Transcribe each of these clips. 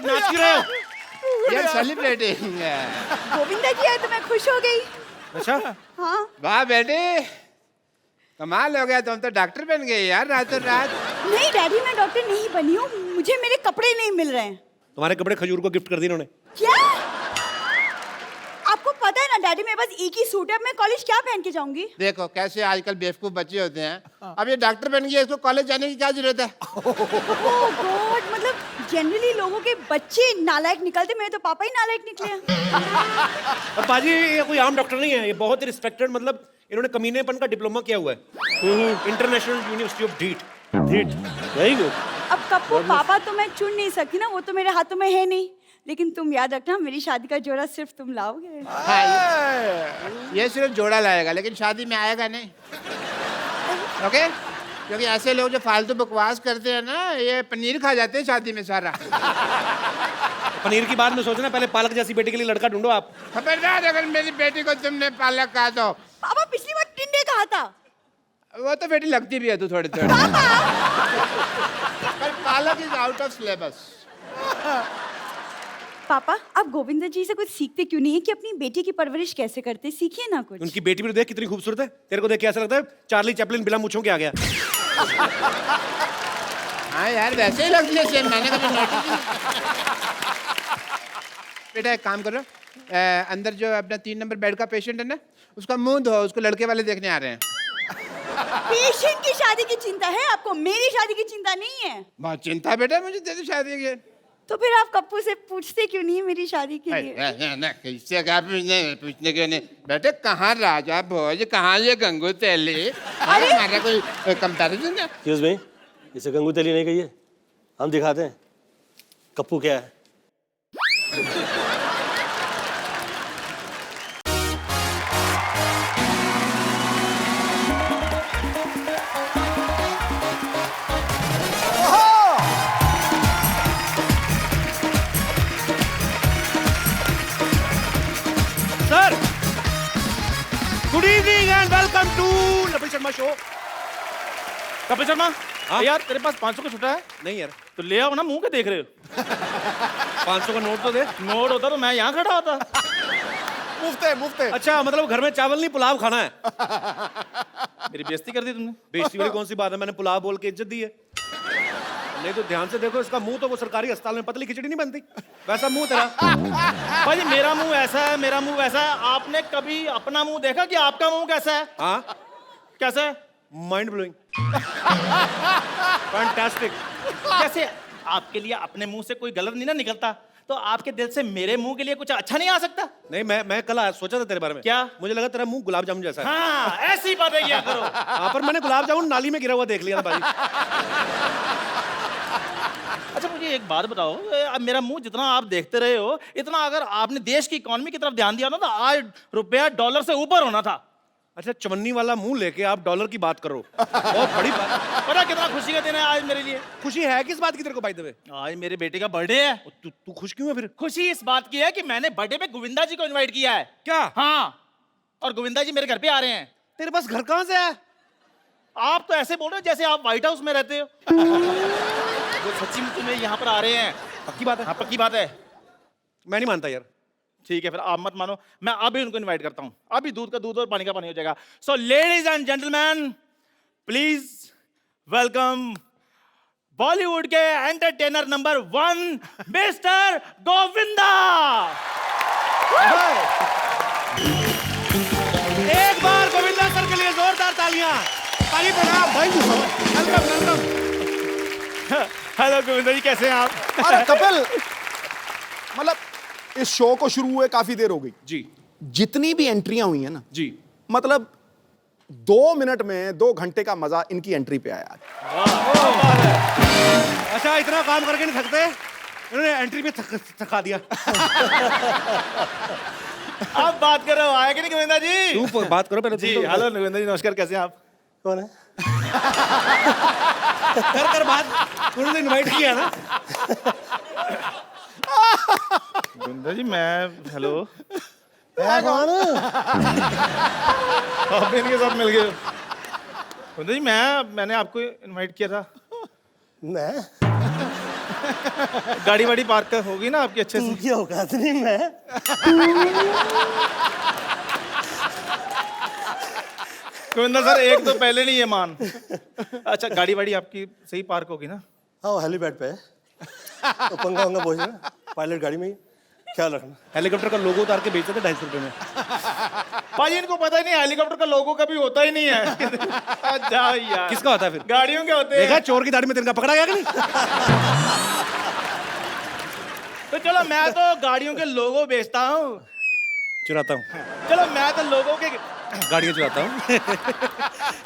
लोग नाच क्यों रहे हो? ये सेलिब्रेटिंग है। गोविंदा जी आए तो मैं खुश हो गई। अच्छा हाँ वाह बेटे, कमाल हो गया, तुम तो डॉक्टर बन गए यार रातों रात। नहीं डैडी, मैं डॉक्टर नहीं बनी हूँ, मुझे मेरे कपड़े नहीं मिल रहे हैं। तुम्हारे कपड़े खजूर को गिफ्ट कर दिए इन्होंने। क्या? आपको पता है ना डैडी, मेरे पास एक ही सूट है, मैं कॉलेज क्या पहन के जाऊंगी? देखो कैसे आजकल बेवकूफ बच्चे होते हैं। अब ये डॉक्टर बन गया, इसको कॉलेज जाने की क्या जरूरत है? ओह गॉड, मतलब जनरली लोगों के बच्चे नालायक निकलते, मेरे तो पापा ही नालायक निकले हैं। और बाजी ये कोई आम डॉक्टर नहीं है, ये बहुत ही रिस्पेक्टेड, मतलब इन्होंने कमीनेपन का डिप्लोमा किया हुआ है international university of डीट। Very good. अब कप्पू पापा तो मैं चुन नहीं सकती ना, वो तो मेरे हाथों में है नहीं, लेकिन तुम याद रखना मेरी शादी का जोड़ा सिर्फ तुम लाओगे। हाँ, ये सिर्फ जोड़ा लाएगा लेकिन शादी में आएगा नहीं। ओके? क्योंकि ऐसे लोग जो फालतू बकवास करते हैं ना, ये पनीर खा जाते हैं शादी में सारा। पनीर की बात में सोचना, पहले पालक जैसी बेटी के लिए लड़का ढूंढो आप। खबरदार अगर मेरी बेटी को तुमने पालक कहा तो। पापा पिछली बार टिंडे कहा था। वो तो बेटी लगती भी है तू थोड़ी थोड़ी। पर पालक इज आउट ऑफ सिलेबस। पापा आप गोविंदा जी से कुछ सीखते क्यों नहीं है कि अपनी बेटी की परवरिश कैसे करते, सीखिए ना कुछ। उनकी बेटी भी देख कितनी खूबसूरत है, तेरे को देख के ऐसा लगता है चार्ली चैपलिन बिना मूंछों के आ गया। हाँ यार वैसे ही लगती है सेम, मैंने कभी नोटिस नहीं। बेटा एक काम करो, अंदर जो अपना 3 नंबर बेड का पेशेंट है ना, उसका मुंह धो, उसको लड़के वाले देखने आ रहे हैं। पेशेंट की शादी की चिंता है आपको, मेरी शादी की चिंता नहीं है। बहुत चिंता बेटा मुझे तेरी शादी की। तो फिर आप कप्पू से पूछते क्यों नहीं मेरी शादी के लिए? किससे क्या पूछने के नहीं बेटे, कहाँ राजा भोज, कहाँ ये गंगू तेली? अरे हमारा कोई कंपैरिजन है? एक्सक्यूज मी, इसे गंगू तेली नहीं कहिए, हम दिखाते हैं कप्पू क्या है। Sir good evening and welcome to Kapil Sharma show. Kapil Sharma, हाँ? यार तेरे पास 500 का छुट्टा है? नहीं यार, तो ले आओ ना, मुंह के देख रहे हो? 500 का नोट तो दे। नोट होता तो मैं यहाँ खड़ा होता। मुफ्त है। अच्छा मतलब घर में चावल नहीं पुलाव खाना है? मेरी बेइज्जती कर दी तुमने। बेइज्जती वाली कौन सी बात है, मैंने पुलाव बोल के इज्जत दी है। नहीं तो ध्यान से देखो, इसका मुंह तो वो सरकारी अस्पताल में पतली खिचड़ी नहीं बनती, वैसा मुंह तेरा। भाई मेरा मुंह ऐसा है, मेरा मुंह वैसा है। आपने कभी अपना मुंह देखा कि आपका मुंह कैसा है? हाँ कैसा है? Mind blowing, fantastic. कैसे? आपके लिए अपने मुंह से कोई गलत नहीं ना निकलता, तो आपके दिल से मेरे मुंह के लिए कुछ अच्छा नहीं आ सकता? नहीं मैं कल सोचा था तेरे बारे में। क्या? मुझे लगा तेरा मुंह गुलाब जामुन जैसा है। हाँ ऐसी बातें किया करो। हाँ पर मैंने गुलाब जामुन नाली में गिरा हुआ देख लिया था भाई। अच्छा मुझे एक बात बताओ, अब मेरा मुंह जितना आप देखते रहे हो, इतना अगर आपने देश की इकोनॉमी की तरफ ध्यान दिया ना, तो आज रुपया डॉलर से ऊपर होना था। अच्छा चवन्नी वाला मुंह लेके आप डॉलर की बात करो, बहुत बड़ी बात। पता कितना खुशी का दिन है आज मेरे लिए? खुशी है किस बात की तेरे को भाई देवे? आज मेरे बेटे का बर्थडे है। तू खुश क्यों है फिर? खुशी इस बात की है कि मैंने बर्थडे पे गोविंदा जी को इनवाइट किया है। क्या? हाँ, और गोविंदा जी मेरे घर पे आ रहे हैं। तेरे पास घर कहाँ से है? आप तो ऐसे बोल रहे हो जैसे आप व्हाइट हाउस में रहते हो। वो सच्ची में तुम्हें यहाँ पर आ रहे हैं। पक्की बात है? हाँ पक्की बात है। मैं नहीं मानता यार। ठीक है फिर आप मत मानो, मैं अभी उनको इनवाइट करता हूँ। अभी दूध का दूध और पानी का पानी हो जाएगा। So ladies and gentleman, please welcome Bollywood के एंटरटेनर नंबर 1 मिस्टर गोविंदा। एक बार गोविंदा सर के लिए जोरदार तालियां। ताली प्रणाम भाई। Welcome welcome. हेलो गोविंदा जी, कैसे हैं आप? अरे कपिल, मतलब इस शो को शुरू हुए काफी देर हो गई जी जितनी भी एंट्रियां हुई हैं ना, जी, मतलब 2 मिनट में 2 घंटे का मजा इनकी एंट्री पे आया। अच्छा इतना काम करके नहीं थकते, इन्होंने एंट्री में थका दिया। आप बात कर रहे हो, आया कि नहीं गोविंदा जी? तू बात करो पहले। जी हेलो गोविंदा जी, नमस्कार, कैसे हैं आप? कौन है? कर बात, उन्होंने इनवाइट किया ना। गोविंदा जी मैं, हेलो, कौन? आप इनके साथ मिल गए। गोविंदा जी मैंने आपको इनवाइट किया था। मैं गाड़ी वाड़ी पार्क होगी ना आपकी अच्छे से? की औकात नहीं मैं। गोविंदा सर एक तो पहले नहीं है मान। अच्छा गाड़ी वाड़ी आपकी सही पार्क होगी ना? हाँ वो हेलीपैड पे है, तो पंखा वंखा पहुँच ना पायलट गाड़ी में ही, ख्याल रखना। हेलीकॉप्टर का लोगो उतार के बेचते थे 250 रुपए में। भाई इनको पता ही नहीं हेलीकॉप्टर का लोगो कभी होता ही नहीं है। अच्छा यार किसका होता है फिर? गाड़ियों के होते देखा हैं। चोर की दाढ़ी में तिनका पकड़ा गया कि नहीं? तो चलो मैं तो गाड़ियों के लोगो बेचता हूँ। चुराता हूँ, चलो मैं तो लोगों के गाड़ियाँ चुराता हूँ।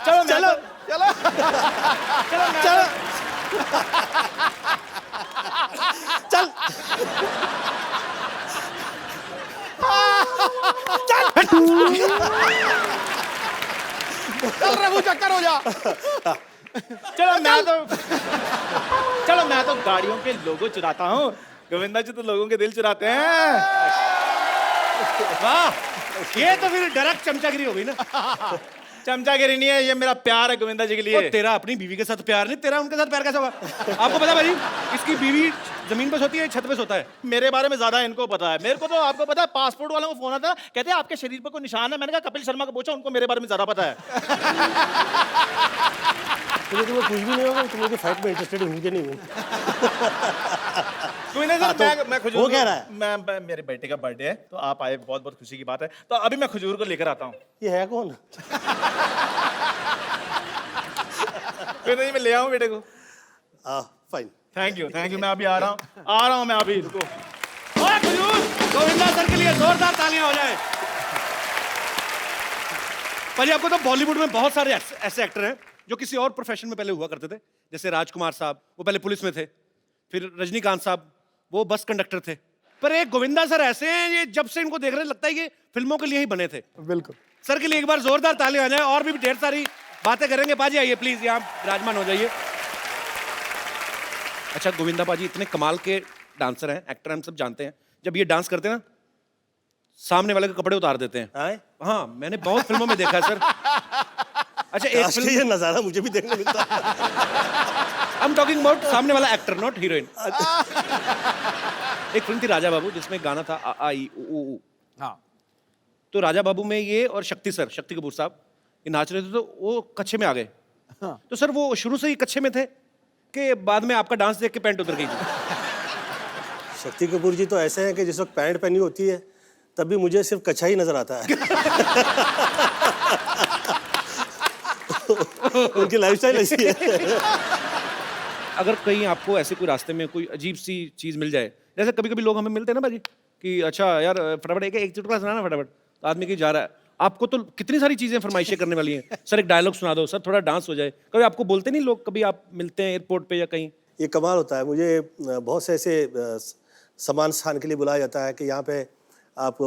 चलो चलो चलो चलो चलो चल चल रघु चक्कर हो जा। चलो मैं तो गाड़ियों के लोगो चुराता हूँ। गोविंदा जी तो लोगों के दिल चुराते हैं। वाह, ये तो फिर डायरेक्ट चमचागिरी हो गई ना। चमचागिरी नहीं है, ये मेरा प्यार है गोविंदा जी के ओ, लिए। तेरा अपनी बीवी के साथ प्यार नहीं, तेरा उनके साथ प्यार कैसा हुआ? आपको पता है भाई, इसकी बीवी जमीन पे सोती है, छत पे सोता है। मेरे बारे में ज्यादा इनको पता है। मेरे को तो आपको पता है पासपोर्ट वालों को फोन आता है, कहते हैं आपके शरीर पर कोई निशान है। मैंने कहा कपिल शर्मा को पूछो, उनको मेरे बारे में ज्यादा पता है। तुम्हें कुछ भी नहीं होगा, तुम मुझे फाइट में इंटरेस्टेड हूँ कि नहीं हूँ? गोविंदा सर मैं खजूर वो कह रहा है। मैं मेरे बेटे का बर्थडे है तो आप आए, बहुत बहुत खुशी की बात है। तो अभी मैं खजूर को लेकर आता हूँ। ये है कौन? गोविंदा जी मैं ले आऊँ बेटे को? फाइन। थैंक यू मैं अभी आ रहा हूँ मैं अभी। रुको ओए खजूर, गोविंदा सर के लिए जोरदार तालियां हो जाए। भाई आपको तो बॉलीवुड में बहुत सारे ऐसे एक्टर हैं जो किसी और प्रोफेशन में पहले हुआ करते थे। जैसे राजकुमार साहब, वो पहले पुलिस में थे। फिर रजनीकांत साहब, वो बस कंडक्टर थे। पर एक गोविंदा सर ऐसे हैं, ये जब से इनको देख रहे लगता है ये फिल्मों के लिए ही बने थे। बिल्कुल सर के लिए एक बार जोरदार तालियां हो जाए। और भी ढेर सारी बातें करेंगे। पाजी आइए प्लीज, यहाँ विराजमान हो जाइए। अच्छा गोविंदा पाजी इतने कमाल के डांसर हैं, एक्टर हम सब जानते हैं। जब ये डांस करते हैं ना, सामने वाले के कपड़े उतार देते हैं। आए? हाँ, मैंने बहुत फिल्मों में देखा है सर। अच्छा एक आज के ये नजारा मुझे भी देखने मिलता है। आई एम टॉकिंग अबाउट सामने वाला एक्टर, नॉट हीरोइन। एक फिल्म थी राजा बाबू जिसमें गाना था आ आ ई उ ऊ। हाँ तो राजा बाबू में ये और शक्ति सर, शक्ति कपूर साहब, ये नाच रहे थे तो वो कच्छे में आ गए। हाँ। तो सर वो शुरू से ही कच्छे में थे कि बाद में आपका डांस देख के पैंट उतर गई थी? शक्ति कपूर जी तो ऐसे हैं कि जिस वक्त पैंट पहनी होती है तब भी मुझे सिर्फ कच्छा ही नजर आता है। उनकी लाइफस्टाइल ऐसी है। अगर कहीं आपको ऐसे कोई रास्ते में कोई अजीब सी चीज मिल जाए, जैसे कभी कभी लोग हमें मिलते हैं ना भाजी कि अच्छा यार फटाफट एक चुटकुला सुनाना फटाफट, तो आदमी की जा रहा है, आपको तो कितनी सारी चीजें फरमाइशें करने वाली हैं। सर एक डायलॉग सुना दो, सर थोड़ा डांस हो जाए। कभी आपको बोलते नहीं लोग, कभी आप मिलते हैं एयरपोर्ट पे या कहीं? ये कमाल होता है। मुझे बहुत से ऐसे सम्मान स्थान के लिए बुलाया जाता है कि यहाँ पे आप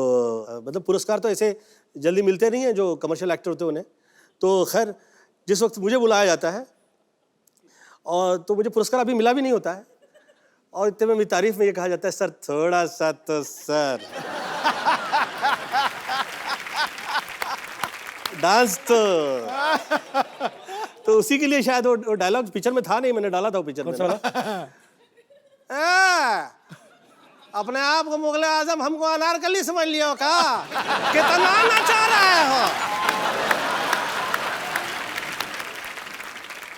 मतलब पुरस्कार तो ऐसे जल्दी मिलते नहीं हैं जो कमर्शियल एक्टर होते हैं उन्हें। तो खैर जिस वक्त मुझे बुलाया जाता है और तो मुझे पुरस्कार अभी मिला भी नहीं होता है, और इतने में मेरी तारीफ में ये कहा जाता है सर थोड़ा सा तो सर डांस तो उसी के लिए शायद वो डायलॉग पिक्चर में था नहीं, मैंने डाला था वो पिक्चर में। अपने आप को मुगले आजम हमको अनारकली समझ लियो का? कितना नचा रहे हो?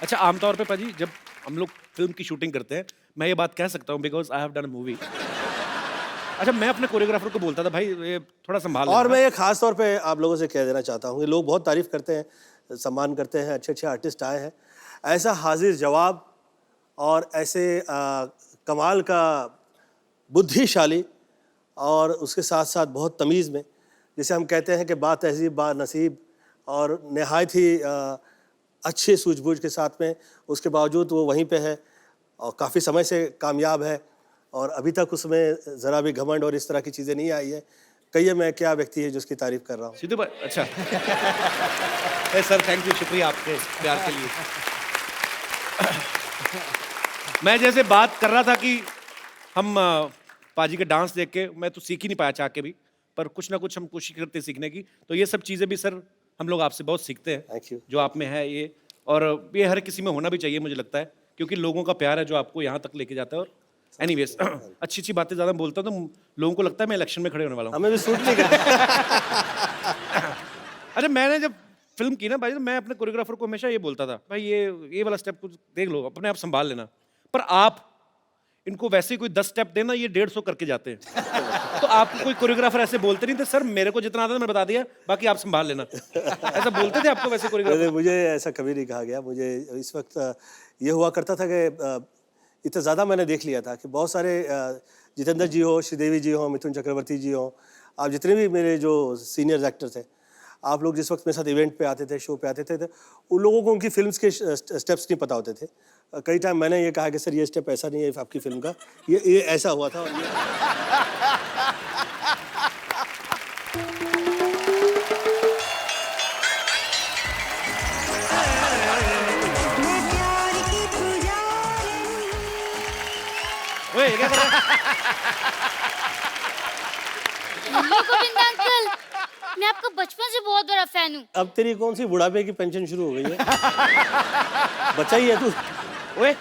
अच्छा आमतौर पे पाजी जब हम लोग फिल्म की शूटिंग करते हैं, मैं ये बात कह सकता हूँ because I have done a movie. अच्छा मैं अपने कोरियोग्राफर को बोलता था भाई ये थोड़ा संभाल और लेना। मैं ये खास तौर पे आप लोगों से कह देना चाहता हूँ, ये लोग बहुत तारीफ करते हैं, सम्मान करते हैं, अच्छे अच्छे आर्टिस्ट आए हैं, ऐसा हाजिर जवाब और ऐसे कमाल का बुद्धिशाली और उसके साथ साथ बहुत तमीज़ में, जैसे हम कहते हैं कि बा तहजीब बा नसीब और नहायत ही अच्छे सूझबूझ के साथ में, उसके बावजूद वो वहीं पे है और काफ़ी समय से कामयाब है और अभी तक उसमें ज़रा भी घमंड और इस तरह की चीज़ें नहीं आई है। कहिए मैं क्या व्यक्ति है जिसकी तारीफ़ कर रहा हूँ। सीधे बात। अच्छा सर थैंक यू, शुक्रिया आपके प्यार के लिए। मैं जैसे बात कर रहा था कि हम पाजी के डांस देख के मैं तो सीख ही नहीं पाया चाह के भी, पर कुछ ना कुछ हम कोशिश करते सीखने की। तो ये सब चीज़ें भी सर हम लोग आपसे बहुत सीखते हैं। Thank you. जो आप में है ये, और ये हर किसी में होना भी चाहिए मुझे लगता है, क्योंकि लोगों का प्यार है जो आपको यहाँ तक लेके जाता है। और एनीवेज अच्छी अच्छी बातें ज्यादा बोलता हूँ तो लोगों को लगता है मैं इलेक्शन में खड़े होने वाला हूँ। हमें भी सूट नहीं कर अरे मैंने जब फिल्म की ना भाई तो मैं अपने कोरियोग्राफर को हमेशा ये बोलता था भाई ये वाला स्टेप कुछ देख लो अपने आप संभाल लेना, पर आप इनको वैसे ही कोई 10 स्टेप देना ये 150 करके जाते हैं। तो आपको कोई कोरियोग्राफर ऐसे बोलते नहीं थे सर मेरे को जितना आता था मैं बता दिया बाकी आप संभाल लेना, ऐसा बोलते थे आपको वैसे कोरियोग्राफर? नहीं, मुझे ऐसा कभी नहीं कहा गया। मुझे इस वक्त ये हुआ करता था कि इतना ज़्यादा मैंने देख लिया था कि बहुत सारे जितेंद्र जी हो, श्रीदेवी जी हो, मिथुन चक्रवर्ती जी हो, आप जितने भी मेरे जो सीनियर एक्टर थे, आप लोग जिस वक्त मेरे साथ इवेंट पे आते थे, शो पे आते थे, तो उन लोगों को उनकी फिल्म्स के स्टेप्स नहीं पता होते थे। कई टाइम मैंने ये कहा कि सर ये स्टेप ऐसा नहीं है आपकी फिल्म का, ये ऐसा हुआ था। और ओए ये क्या कर रहा है? गोविंद अंकल, मैं आपका बचपन से बहुत बड़ा फैन हूँ। अब तेरी कौन सी बुढ़ापे की पेंशन शुरू हो गई है? बच्चा ही है तू। ओए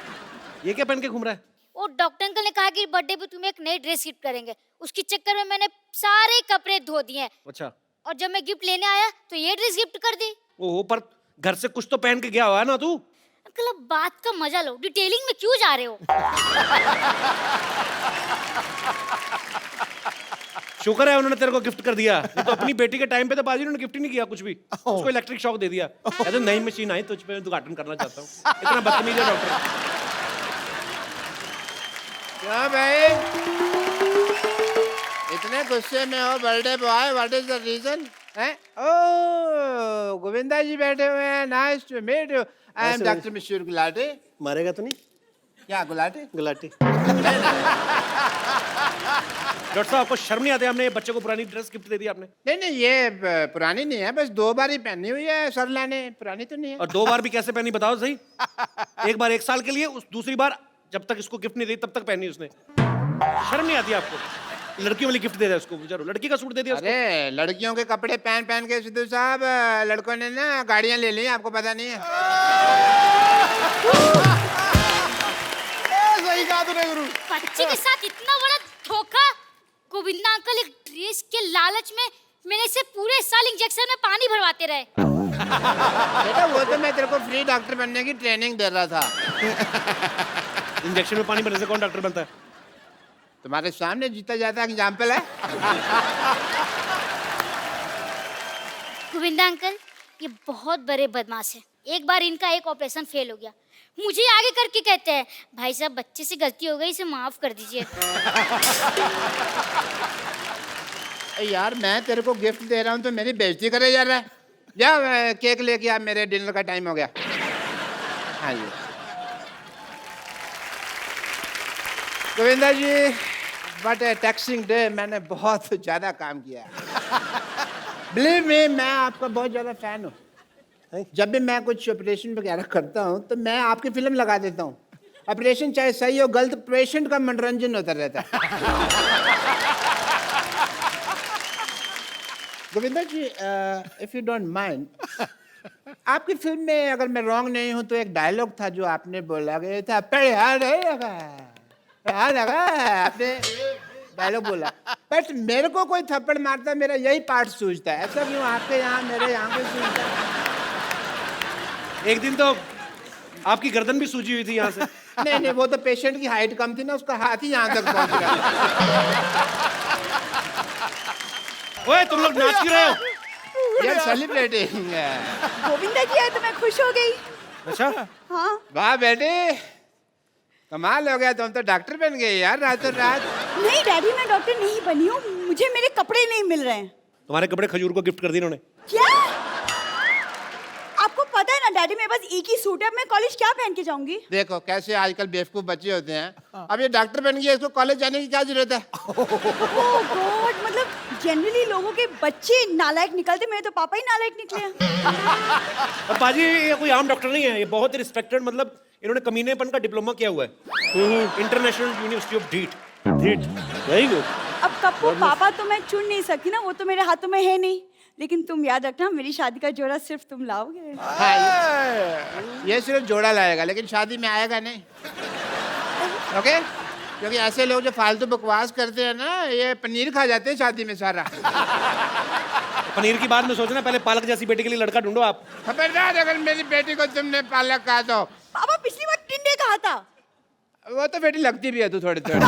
ये क्या पहन के घूम रहा है? वो डॉक्टर अंकल ने कहा कि बर्थडे पे तुम्हें एक नई ड्रेस गिफ्ट करेंगे, उसके चक्कर में मैंने सारे कपड़े धो दिए हैं। अच्छा और जब मैं गिफ्ट लेने आया तो ये ड्रेस गिफ्ट कर दी। ओहो, पर घर से कुछ तो पहन के गया हुआ है ना तू? अंकल अब बात का मजा लो, डिटेलिंग में क्यों जा रहे हो? शुक्र है उन्होंने तेरे को गिफ्ट कर दिया, नहीं तो अपनी बेटी के टाइम पे तो बाजी उन्होंने गिफ्ट ही नहीं किया कुछ भी, उसको इलेक्ट्रिक शॉक दे दिया। कहते नई मशीन आई तुझ पे उद्घाटन करना चाहता हूँ। इतना बदतमीज है डॉक्टर। क्या भाई इतने गुस्से में हो birthday boy, what is the reason? Oh Govinda ji बैठे हुए हैं, nice to meet you. I am doctor Mishra Gulati. मारेगा तो नहीं? क्या गुलाटी? गुलाटी। डॉक्टर साहब आपको शर्म नहीं आती? हमने बच्चे को पुरानी ड्रेस गिफ्ट दे दी आपने। नहीं नहीं ये पुरानी नहीं है, बस 2 बार ही पहनी हुई है सर लाने, पुरानी तो नहीं है। और 2 बार भी कैसे पहनी बताओ सही? एक बार 1 साल के लिए, उस दूसरी बार जब तक इसको गिफ्ट नहीं दी तब तक पहनी उसने। शर्म नहीं आती आपको? लड़कियों वाली गिफ्ट दे दिया उसको, बेचारो लड़की का सूट दे दिया उसको। अरे लड़कियों के कपड़े पहन पहन के सिद्धू साहब लड़कों ने ना गाड़ियां ले ली, आपको पता नहीं है? सही कहा तूने गुरु। बच्चे के साथ इतना बड़ा धोखा। गोविंदा अंकल एक ड्रेस के लालच में मेरे से पूरे साल इंजेक्शन में पानी भरवाते रहे। बेटा वो तो मैं तेरे को फ्री डॉक्टर बनने की ट्रेनिंग दे रहा था। इंजेक्शन में पानी भरने से कौन डॉक्टर बनता है? तुम्हारे सामने जीता जाता एग्जाम्पल है। गोविंदा अंकल ये बहुत बड़े बदमाश है। एक बार इनका एक ऑपरेशन फेल हो गया, मुझे आगे करके कहते हैं भाई साहब बच्चे से गलती हो गई, इसे माफ कर दीजिए। यार मैं तेरे को गिफ्ट दे रहा हूँ तो मेरी बेइज्जती करे जा रहा है। जा केक लेके आ, मेरे डिनर का टाइम हो गया। हाँ जी गोविंदा जी, बट टैक्सिंग डे मैंने बहुत ज़्यादा काम किया है। बिलीव मी मैं आपका बहुत ज़्यादा फैन हूँ। जब भी मैं कुछ ऑपरेशन वगैरह करता हूँ तो मैं आपकी फिल्म लगा देता हूँ। ऑपरेशन चाहे सही हो गलत, पेशेंट का मनोरंजन होता रहता है। गोविंदा जी इफ यू डोंट माइंड, आपकी फिल्म में अगर मैं रॉन्ग नहीं हूँ तो एक डायलॉग था जो आपने बोला गया था, आपने डायलॉग बोला, बट मेरे को कोई थप्पड़ मारता मेरा यही पार्ट सूझता है। ऐसा क्यों आपके यहाँ मेरे यहाँ पे सूझता है? एक दिन तो आपकी गर्दन भी सूजी हुई थी यहाँ से। नहीं नहीं वो तो पेशेंट की हाइट कम थी ना, उसका हाथ ही यहाँ तक पहुँच गया। ओए तुम लोग नाच क्यों रहे हो? यार सेलिब्रेटिंग। गोविंदा जी आए तो मैं खुश हो गई। अच्छा हाँ वाह बेटे कमाल हो गया, तुम तो डॉक्टर बन गए यार रातों रात। नहीं डैडी मैं डॉक्टर नहीं बनी हूँ, मुझे मेरे कपड़े नहीं मिल रहे हैं। तुम्हारे कपड़े खजूर को गिफ्ट कर दिए इन्होंने। क्या? आपको पता है ना डैडी मेरे पास एक ही सूट है, अब मैं कॉलेज क्या पहन के जाऊंगी? देखो कैसे आजकल बेवकूफ बच्चे होते हैं। अब ये डॉक्टर बन गया, इसको कॉलेज जाने की क्या जरूरत है? ओह गॉड, मतलब जनरली लोगों के बच्चे नालायक निकलते, मेरे तो पापा ही नालायक निकले हैं। और बाजी ये कोई आम डॉक्टर नहीं है, ये बहुत ही रिस्पेक्टेड, मतलब इन्होंने कमीनेपन का डिप्लोमा किया हुआ है इंटरनेशनल यूनिवर्सिटी ऑफ ढीठ। ढीठ, वेरी गुड। अब कप्पू पापा तो मैं चुन नहीं सकती ना, वो तो मेरे हाथों में है नहीं, लेकिन तुम याद रखना मेरी शादी का जोड़ा सिर्फ तुम लाओगे। हाँ, ये सिर्फ जोड़ा लाएगा लेकिन शादी में आएगा नहीं। ओके क्योंकि ऐसे लोग जो फालतू बकवास करते हैं ना, ये पनीर खा जाते हैं शादी में सारा। पनीर की बात में सोचना, पहले पालक जैसी बेटी के लिए लड़का ढूंढो आप। खबरदार अगर मेरी बेटी को तुमने पालक कहा तो। पापा पिछली बार टिंडे कहा था। वो तो बेटी लगती भी है तू थोड़ी थोड़ी।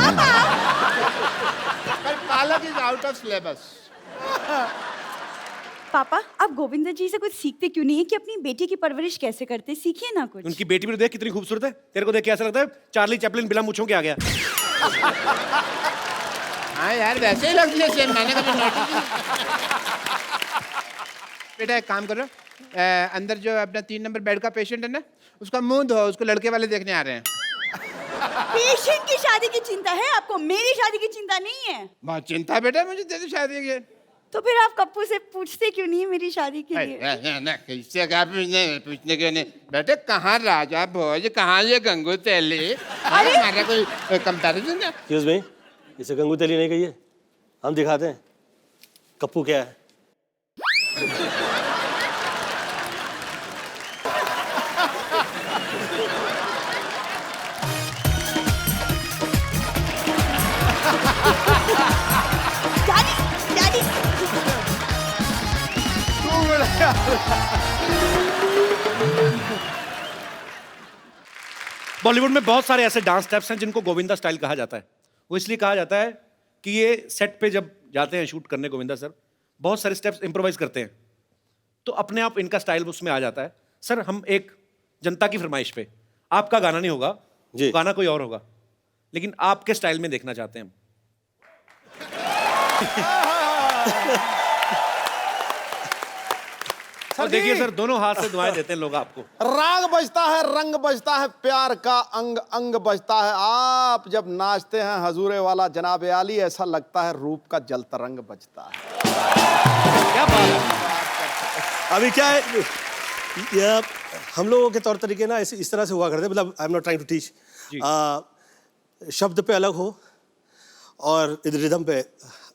पर पालक इज आउट ऑफ सिलेबस। पापा आप गोविंदा जी से कुछ सीखते क्यों नहीं है कि अपनी बेटी की परवरिश कैसे करते, सीखिए ना कुछ। उनकी बेटी भी तो देख कितनी खूबसूरत है, तेरे को देख के ऐसा लगता है चार्ली चैपलिन बिना मूंछों के आ गया। हाँ यार वैसे ही लगती है सेम, मैंने कभी नोटिस नहीं। बेटा एक काम करो, अंदर जो अपना 3 नंबर बेड का पेशेंट है ना, उसका मुंह धो, उसको लड़के वाले देखने आ रहे हैं। पेशेंट की शादी की चिंता है आपको, मेरी शादी की चिंता नहीं है। बहुत चिंता है बेटा मुझे तेरी शादी की। तो फिर आप कप्पू से पूछते क्यों नहीं है मेरी शादी के लिए? किससे क्या पूछने के नहीं बेटे, कहाँ राजा भोज, कहाँ ये गंगू तेली? अरे हमारा कोई कंपैरिजन है? एक्सक्यूज मी, इसे गंगू तेली नहीं कहिए, हम दिखाते हैं कप्पू क्या है। डैडी डैडी बॉलीवुड में बहुत सारे ऐसे डांस स्टेप्स हैं जिनको गोविंदा स्टाइल कहा जाता है। वो इसलिए कहा जाता है कि ये सेट पे जब जाते हैं शूट करने गोविंदा सर, बहुत सारे स्टेप्स इम्प्रोवाइज करते हैं, तो अपने आप इनका स्टाइल उसमें आ जाता है। सर हम एक जनता की फरमाइश पे, आपका गाना नहीं होगा जी। गाना कोई और होगा, लेकिन आपके स्टाइल में देखना चाहते हैं हम। और देखिए सर, दोनों हाथ से दुआएं देते हैं लोग आपको। राग बजता है, रंग बजता है, प्यार का अंग अंग बजता है। आप जब नाचते हैं हजूरे वाला जनाब आली, ऐसा लगता है रूप का जल तरंग बजता है। क्या बात है। अभी क्या है, ये हम लोगों के तौर तरीके ना इस तरह से हुआ करते हैं, मतलब I am not trying to teach, शब्द पे अलग हो और रिदम पे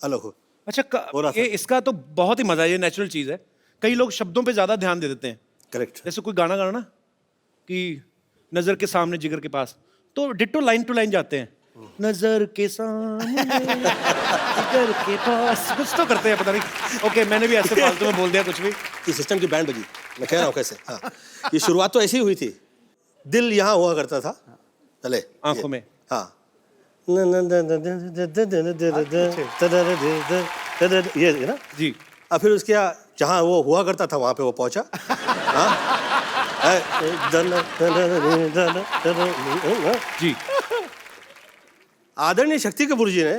अलग हो। अच्छा ये इसका तो बहुत ही मजा है, ये नेचुरल चीज है। कई लोग शब्दों पे ज्यादा ध्यान दे देते हैं। करेक्ट। जैसे कोई गाना गाना ना कि नजर के सामने जिगर के पास, तो डिट्टो लाइन टू लाइन जाते हैं, नजर के सामने जिगर के पास, कुछ तो करते हैं पता नहीं। ओके मैंने भी ऐसे फालतू में बोल दिया कुछ भी। ये सिस्टम की बैंड बजी, मैं कह रहा हूँ कैसे। हाँ, ये शुरुआत तो ऐसी ही हुई थी। दिल यहाँ हुआ करता था पहले आंखों में। हाँ, ये ना जी। और फिर उसके जहाँ वो हुआ करता था वहाँ पे वो पहुँचा। जी। आदरणीय शक्ति कपूर जी ने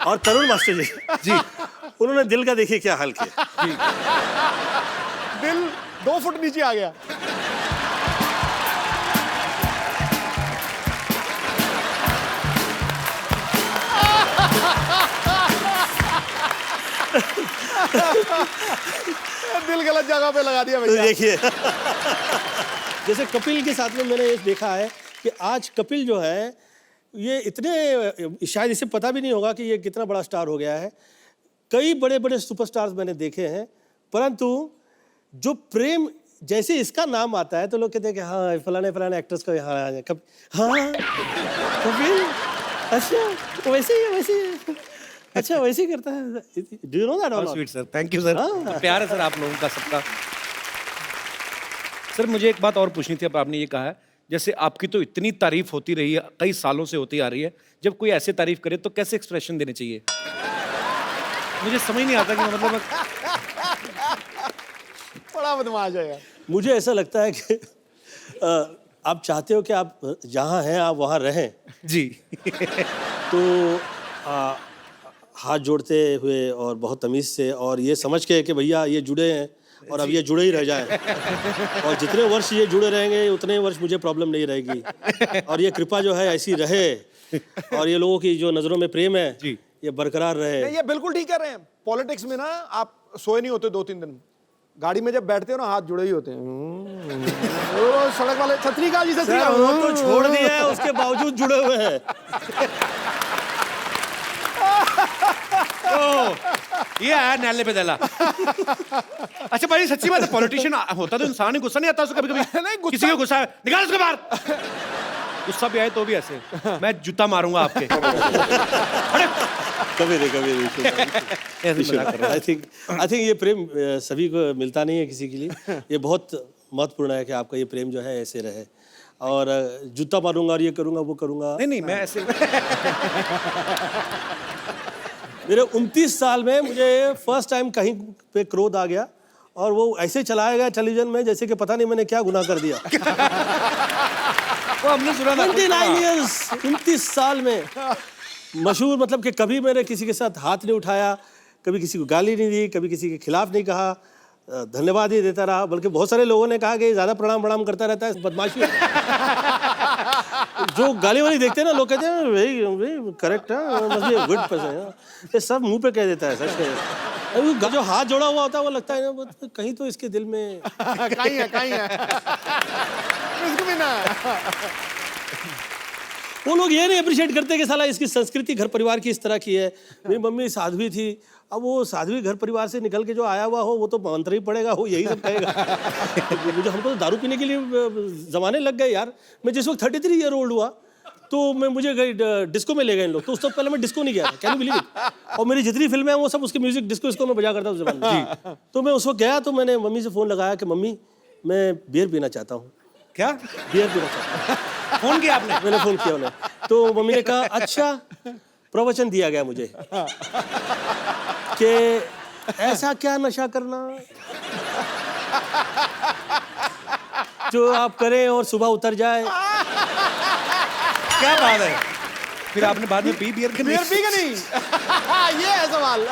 और तरुण मास्टर जी जी उन्होंने दिल का देखिए क्या हाल किया। जी। दिल 2 फुट नीचे आ गया। दिल गलत जगह पे लगा दिया तो भैया। देखिए जैसे कपिल के साथ में मैंने ये देखा है कि आज कपिल जो है ये इतने, शायद इसे पता भी नहीं होगा कि ये कितना बड़ा स्टार हो गया है। कई बड़े बड़े सुपरस्टार्स मैंने देखे हैं, परंतु जो प्रेम जैसे इसका नाम आता है तो लोग कहते हैं कि हाँ फलाने फलाने एक्टर्स का यहाँ हाँ कपिल, अच्छा वैसे ही है, वैसे ही है, अच्छा वैसे ही करता है। Do you know that? Sweet sir, thank you sir. हाँ। प्यार है सर आप लोगों का सबका। सर मुझे एक बात और पूछनी थी। अब आपने ये कहा है, जैसे आपकी तो इतनी तारीफ होती रही है, कई सालों से होती आ रही है, जब कोई ऐसे तारीफ करे तो कैसे एक्सप्रेशन देने चाहिए? मुझे समझ नहीं आता कि मतलब बड़ा बदमाश है यार। मुझे ऐसा लगता है कि आप चाहते हो कि आप जहाँ हैं आप वहाँ रहें, जी। तो हाथ जोड़ते हुए और बहुत तमीज़ से और ये समझ के कि भैया ये जुड़े हैं और अब ये जुड़े ही रह जाएं और जितने वर्ष ये जुड़े रहेंगे उतने वर्ष मुझे प्रॉब्लम नहीं रहेगी और ये कृपा जो है ऐसी रहे और ये लोगों की जो नज़रों में प्रेम है जी। ये बरकरार रहे। नहीं, ये बिल्कुल ठीक कह रहे हैं। पॉलिटिक्स में ना आप सोए नहीं होते 2-3 दिन, गाड़ी में जब बैठते हो ना हाथ जुड़े ही होते हैं। वो सड़क वाले छतरी का जी छतरी का वो तो छोड़ दिया है, उसके बावजूद जुड़े हुए हैं। ये आया नैले पे दला। अच्छा भाई सच्ची बात है, पॉलिटिशियन होता तो इंसान ही, गुस्सा नहीं आता उसको कभी कभी? नहीं, गुस्सा- किसी को गुस्सा है, निकाल उसको बाहर। गुस्सा भी आए तो भी ऐसे, मैं जूता मारूंगा आपके। कभी नहीं ऐसे मजाक कर रहा हूं। आई थिंक ये प्रेम सभी को मिलता नहीं है किसी के लिए। ये बहुत महत्वपूर्ण है कि आपका ये प्रेम जो है ऐसे रहे। और जूता मारूंगा और ये करूंगा वो करूंगा। नहीं मैं ऐसे मेरे 29 साल में मुझे फर्स्ट टाइम कहीं पे क्रोध आ गया और वो ऐसे चलाया गया टेलीविजन में जैसे कि पता नहीं मैंने क्या गुनाह कर दिया। वो हमने सुना था। 29 years, 29 साल में मशहूर, मतलब कि कभी मैंने किसी के साथ हाथ नहीं उठाया, कभी किसी को गाली नहीं दी, कभी किसी के खिलाफ नहीं कहा, धन्यवाद ही देता रहा। बल्कि बहुत सारे लोगों ने कहा कि ज़्यादा प्रणाम करता रहता है, बदमाशी। जो गाली वाली देखते हैं ना, लोग कहते हैं भाई करेक्ट है, मस्ट बी गुड पर्सन। ये सब मुंह पे कह देता है, सच कह देता है। वो जो हाथ जोड़ा हुआ होता है वो लगता है ना कहीं तो इसके दिल में कहीं है इसको भी ना। वो लोग ये नहीं अप्रिशिएट करते कि साला इसकी संस्कृति घर परिवार की इस तरह की है। मेरी मम्मी साध्वी थी, अब वो साध्वी घर परिवार से निकल के जो आया हुआ हो वो तो मंत्र ही पड़ेगा, वो यही सब कहेगा। मुझे हमको तो दारू पीने के लिए जमाने लग गए यार। मैं जिस वक्त 33 ईयर ओल्ड हुआ तो मुझे डिस्को में ले गए इन लोग। तो उस तो पहले मैं डिस्को नहीं गया था, कैन यू बिलीव इट। और मेरी जितनी फिल्में हैं वो सब उसके म्यूजिक डिस्को में बजा करता उस जमाने में। तो मैं उस वक्त गया तो मैंने मम्मी से फ़ोन लगाया कि मम्मी मैं बियर पीना चाहता हूँ। क्या बियर पीना चाहता हूँ। फोन किया आपने? मैंने फ़ोन किया उन्हें, तो मम्मी ने कहा अच्छा। प्रवचन दिया गया मुझे कि ऐसा क्या नशा करना जो आप करें और सुबह उतर जाए। क्या बात है? फिर आपने बाद में पी बियर के? बियर पी के नहीं। ये है सवाल।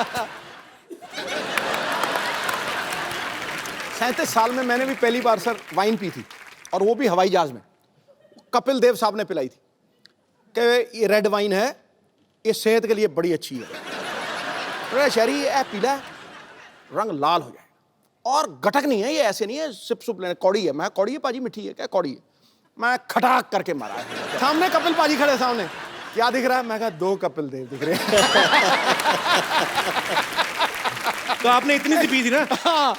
37 साल में मैंने भी पहली बार सर वाइन पी थी, और वो भी हवाई जहाज में। कपिल देव साहब ने पिलाई थी कि ये रेड वाइन है, ये सेहत के लिए बड़ी अच्छी है। अरे शहरी ये पीला है, रंग लाल हो जाए और गटक नहीं है, ये ऐसे नहीं है सिप सुप लेने। कौड़ी है। मैं कौड़ी है पाजी, मिठी है क्या? कौड़ी है। मैं खटाक करके मारा है। सामने कपिल पाजी खड़े, सामने क्या दिख रहा है? मैं कहा 2 कपिल देव दिख रहे हैं। तो आपने इतनी सी पी थी ना?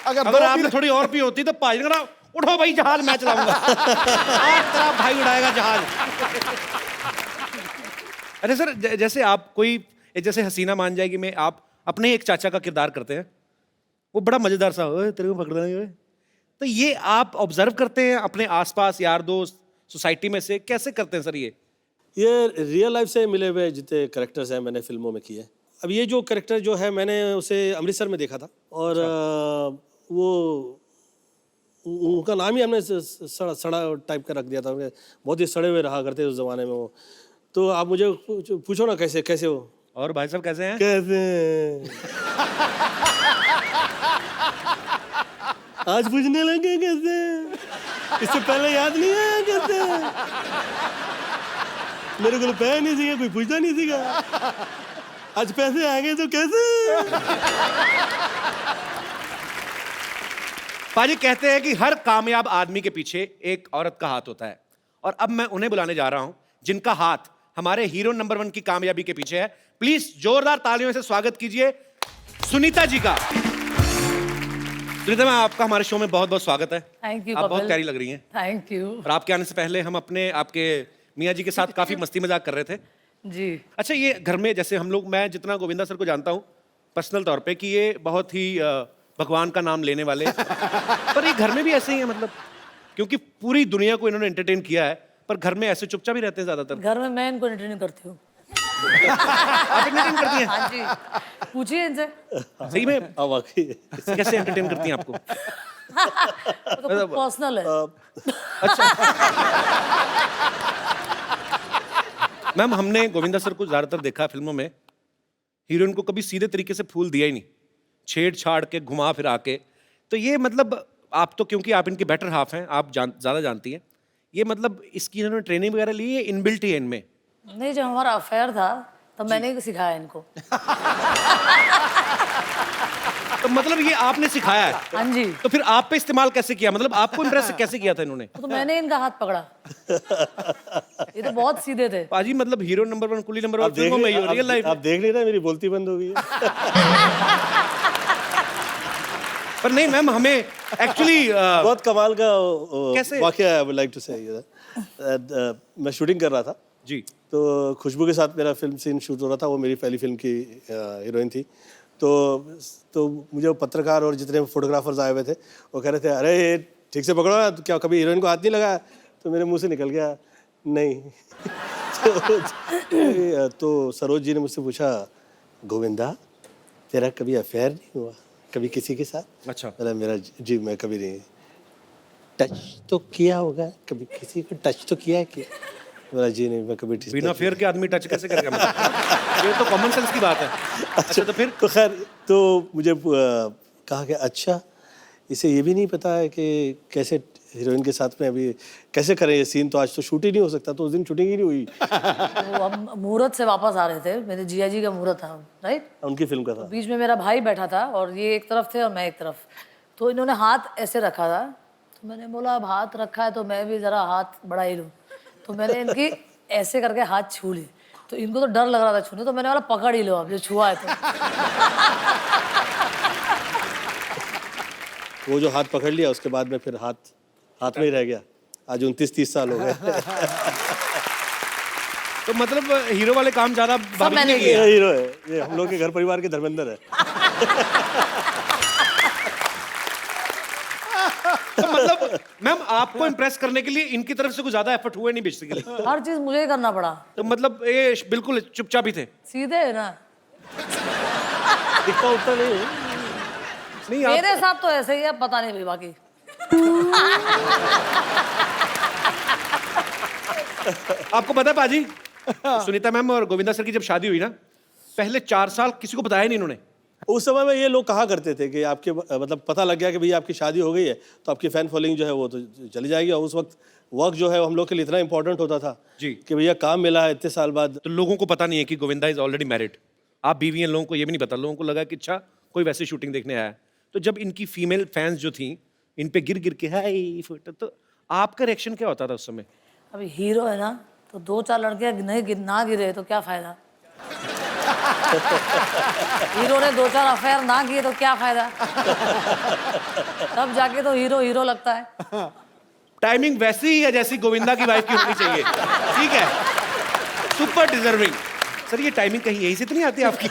अगर आपने थोड़ी और पी होती तो पाजी ने उठो भाई जहाज मैं चलाऊंगा। आज तेरा भाई उड़ाएगा जहाज। अरे सर जैसे आप कोई जैसे हसीना मान जाएगी में आप अपने एक चाचा का किरदार करते हैं, वो बड़ा मजेदार सा, ओए तेरे को पकड़ना नहीं, ओए। तो ये आप ऑब्जर्व करते हैं अपने आसपास यार दोस्त सोसाइटी में से, कैसे करते हैं सर ये रियल लाइफ से मिले हुए जितने करेक्टर्स हैं मैंने फिल्मों में किए। अब ये जो करेक्टर जो है मैंने उसे अमृतसर में देखा था, और वो उनका नाम ही हमने सड़ा टाइप का रख दिया था। बहुत ही सड़े हुए रहा करते उस जमाने में वो। तो आप मुझे पूछो ना कैसे हो। और भाई साहब कैसे हैं? कैसे आज पूछने लगे कैसे? इससे पहले याद नहीं आया कैसे? मेरे को पैसे नहीं सीखा, कोई पूछता नहीं सीखा। आज पैसे आएंगे तो कैसे? पाजी कहते हैं कि हर कामयाब आदमी के पीछे एक औरत का हाथ होता है, और अब मैं उन्हें बुलाने जा रहा हूं जिनका हाथ हमारे हीरो नंबर 1 की कामयाबी के पीछे है। प्लीज जोरदार तालियों से स्वागत कीजिए सुनीता जी का। सुनीता मैम, आपका हमारे शो में बहुत बहुत स्वागत है। Thank you. आप बहुत प्यारी लग रही हैं। थैंक यू और आपके आने से पहले हम आपके मियाँ जी के साथ काफी मस्ती मजाक कर रहे थे जी। अच्छा, ये घर में जैसे हम लोग, मैं जितना गोविंदा सर को जानता हूँ पर्सनल तौर पे कि ये बहुत ही भगवान का नाम लेने वाले, पर ये घर में भी ऐसे ही है, मतलब क्योंकि पूरी दुनिया को इन्होंने एंटरटेन किया है, पर घर में ऐसे चुपचाप ही रहते हैं ज्यादातर। घर में मैं इनको एंटरटेन करती हूँ। आप एंटरटेन करती हैं? हाँ जी, पूछिए इनसे। सही में? वाकई कैसे एंटरटेन करती हैं आपको? तो पर्सनल है। मैम, हमने गोविंदा सर को ज्यादातर देखा फिल्मों में, हीरोइन को कभी सीधे तरीके से फूल दिया ही नहीं, छेड़-छाड़ के घुमा फिरा के। तो ये मतलब आप तो, क्योंकि आप इनके बेटर हाफ हैं, आप ज्यादा जानती हैं, ये मतलब इसकी इन्होंने ट्रेनिंग वगैरह ली है, इनबिल्ट ही है इनमें? नहीं, जब हमारा अफेयर था तब मैंने ही सिखाया इनको। तो मतलब ये आपने सिखाया है? हाँ जी। तो फिर आप पे इस्तेमाल कैसे किया, मतलब आपको इम्प्रेस कैसे किया था इन्होंने? तो मैंने इनका हाथ पकड़ा। ये तो बहुत सीधे थे। पाजी मतलब हीरो नंबर 1, कुली नंबर 1 फिल्मों में ही हो, रियल लाइफ आप देख नहीं रहे, मेरी बोलती बंद हो गई है। पर नहीं मैम, हमें एक्चुअली बहुत कमाल का कैसे? वाकया आई वुड लाइक टू से। मैं शूटिंग कर रहा था जी, तो खुशबू के साथ मेरा फिल्म सीन शूट हो रहा था। वो मेरी पहली फिल्म की हीरोइन थी। तो मुझे वो पत्रकार और जितने फोटोग्राफर्स आए हुए थे वो कह रहे थे, अरे ये ठीक से पकड़ो ना, तो क्या कभी हीरोइन को हाथ नहीं लगाया? तो मेरे मुंह से निकल गया नहीं। तो सरोज जी ने मुझसे पूछा, गोविंदा तेरा कभी अफेयर नहीं हुआ कभी किसी के साथ? अच्छा। मेरा जी मैं कभी नहीं। टच तो किया होगा कभी, किसी को टच तो किया है कि? मेरा जी नहीं, मैं कभी बिना फेयर के आदमी टच कैसे करेगा? ये तो कॉमन सेंस की बात है। अच्छा, तो फिर तो खैर, तो मुझे कहा कि अच्छा इसे ये भी नहीं पता है कि कैसे हीरोइन के साथ में अभी कैसे करें ये सीन, तो आज तो शूट ही नहीं हो सकता। तो उस दिन शूटिंग ही नहीं हुई। वो हम मुहूर्त से वापस आ रहे थे, मेरे जिया जी का मुहूर्त था, राइट? उनकी फिल्म का था। बीच में मेरा भाई बैठा था और ये एक तरफ थे और मैं एक तरफ। तो इन्होंने हाथ ऐसे रखा था, तो मैंने बोला अब हाथ रखा है तो मैं भी ज़रा हाथ बढ़ा ही लूँ। तो मैंने इनकी ऐसे करके हाथ छू ली। तो इनको तो डर लग रहा था छूने, तो मैंने बोला पकड़ ही लो अब जो छुआ है तो। वो जो हाथ पकड़ लिया उसके बाद में फिर हाथ में ही रह गया। आज 29-30 साल हो गए। तो मतलब हीरो वाले काम ज्यादा भाभी मैंने ने किए। किए। ये हीरो है, ये हम लोग के घर परिवार के धर्मेंद्र है। तो मतलब मैम आपको इम्प्रेस करने के लिए इनकी तरफ से कुछ ज्यादा एफर्ट हुए नहीं बेसिकली। हर चीज़ मुझे ही करना पड़ा। तो मतलब ये बिल्कुल चुपचाप ही थे। सीधे है ना, दिखता उठता नहीं है। नहीं आप मेरे साथ तो ऐसे ही है, पता नहीं भाई बाकी। आपको पता है पाजी, सुनीता मैम और गोविंदा सर की जब शादी हुई ना, पहले 4 साल किसी को बताया नहीं इन्होंने। उस समय में ये लोग कहा करते थे कि आपके मतलब पता लग गया कि भैया आपकी शादी हो गई है तो आपकी फैन फॉलोइंग जो है वो तो चली जाएगी। और उस वक्त वर्क जो है वो हम लोग के लिए इतना इंपॉर्टेंट होता था जी। कि भैया काम मिला है इतने साल बाद। तो लोगों को पता नहीं है कि गोविंदा इज ऑलरेडी मैरिड। आप बीवी हैं, लोगों को ये भी नहीं पता। लोगों को लगा कि अच्छा कोई वैसे शूटिंग देखने आया है। तो जब इनकी फीमेल फैंस जो थी इन पे गिर गिर के हाय फोटो, तो आपका रिएक्शन क्या होता था उस समय? अभी हीरो है ना, तो 2-4 लड़के नहीं ना गिरे तो क्या फायदा? हीरो ने 2-4 अफेयर ना किए तो क्या फायदा? तब जाके तो हीरो लगता है। टाइमिंग वैसी ही है जैसी गोविंदा की वाइफ की होनी चाहिए। ठीक है, सुपर डिजर्विंग। सर ये टाइमिंग कहीं यहीं से तो नहीं आती आपकी?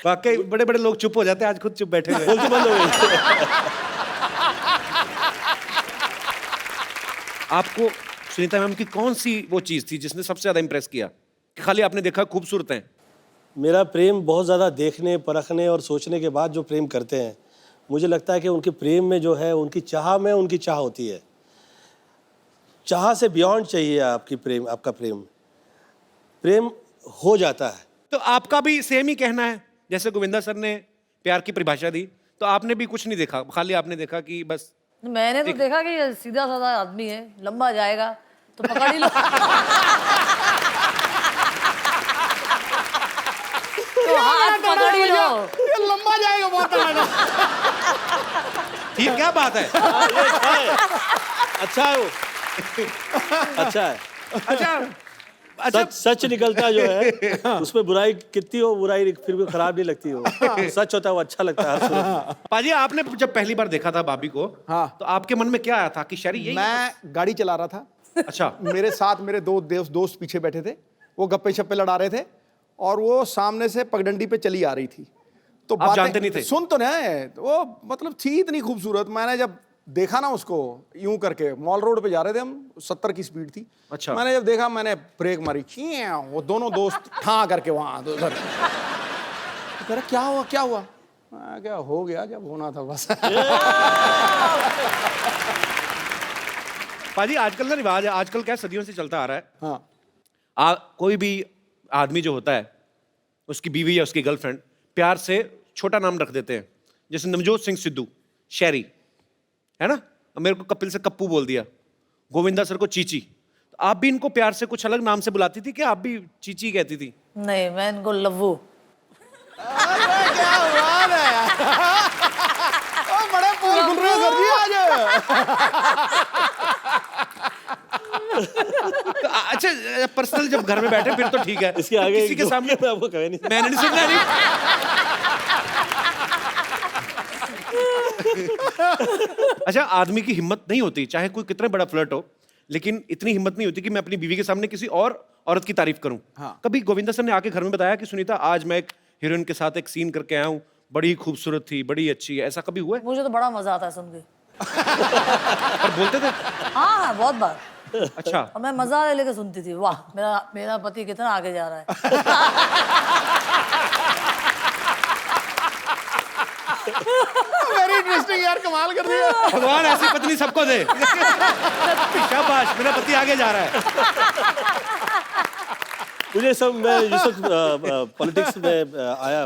वाकई बड़े बड़े लोग चुप हो जाते हैं, आज खुद चुप बैठे हुए। बोलते बंद हो गई। आपको सुनीता मैम की कौन सी वो चीज थी जिसने सबसे ज्यादा इंप्रेस किया? कि खाली आपने देखा खूबसूरत हैं? मेरा प्रेम बहुत ज़्यादा देखने परखने और सोचने के बाद जो प्रेम करते हैं, मुझे लगता है कि उनके प्रेम में जो है उनकी चाह में उनकी चाह होती है। चाह से बियॉन्ड चाहिए आपका प्रेम हो जाता है। तो आपका भी सेम ही कहना है जैसे गोविंदा सर ने प्यार की परिभाषा दी, तो आपने भी कुछ नहीं देखा, खाली आपने देखा कि बस मैंने तो देखा कि ये सीधा साधा आदमी है, लंबा जाएगा तो पकड़ ही लो। तो हाथ पकड़ ही लो। ये लंबा जाएगा बहुत तगड़ा। ठीक क्या बात है? अच्छा है वो। अच्छा है। अच्छा सच निकलता जो है उसमें बुराई कितनी हो, बुराई फिर भी खराब नहीं लगती हो। सच होता है वो अच्छा लगता है हर सूरत में। पाजी आपने जब पहली बार देखा था भाभी को, हाँ। तो आपके मन में क्या आया था कि शरी यही? मैं गाड़ी चला रहा था। अच्छा। मेरे साथ मेरे दो दोस्त पीछे बैठे थे, वो गप्पे शप्पे लड़ा रहे थे और वो सामने से पगडंडी पे चली आ रही थी। तो आप जानते नहीं थे? सुन तो नहीं, वो मतलब थी इतनी खूबसूरत। मैंने जब देखा ना उसको यूं करके, मॉल रोड पे जा रहे थे हम, 70 की स्पीड थी। अच्छा। मैंने जब देखा, मैंने ब्रेक मारी, वो दोनों दोस्त ठां करके वहां उधर। कह रहा क्या हुआ? मैं क्या हो गया जब होना था बस। पाजी आजकल ना रिवाज है, आजकल क्या सदियों से चलता आ रहा है। हाँ। कोई भी आदमी जो होता है, उसकी बीवी या उसकी गर्लफ्रेंड प्यार से छोटा नाम रख देते हैं। जैसे नवजोत सिंह सिद्धू शैरी है ना, मेरे को कपिल से कप्पू बोल दिया, गोविंदा सर को चीची। तो आप भी इनको प्यार से कुछ अलग नाम से बुलाती थी कि आप भी चीची कहती थी? नहीं, मैं इनको लव्वू। क्या बात है यार। बड़े पोल खुल रहे हो सर जी आज। तो अच्छा पर्सनल जब घर में बैठे फिर तो ठीक है, इसके आगे किसी के सामने मैं आपको कहे नहीं। मैंने नहीं सुनना नहीं। अच्छा, आदमी की हिम्मत नहीं होती, चाहे कोई कितना बड़ा फ्लर्ट हो, लेकिन इतनी हिम्मत नहीं होती कि मैं अपनी बीवी के सामने किसी और औरत की तारीफ करूं। हाँ। कभी गोविंदा सर ने आके घर में बताया कि सुनीता आज मैं एक हीरोइन के साथ एक सीन करके आया हूं, बड़ी खूबसूरत थी, बड़ी अच्छी है, ऐसा कभी हुआ है? मुझे तो बड़ा मजा आता है सुन के। पर बोलते थे? हाँ, बहुत बार। अच्छा। और मैं मजा लेके सुनती थी, वाह मेरा मेरा पति कितना आगे जा रहा है। वेरी इंटरेस्टिंग यार, कमाल कर दिया। भगवान ऐसी पत्नी सबको दे। शाबाश, मेरा पति आगे जा रहा है। मुझे सब मैं जिस वक्त पॉलिटिक्स में आया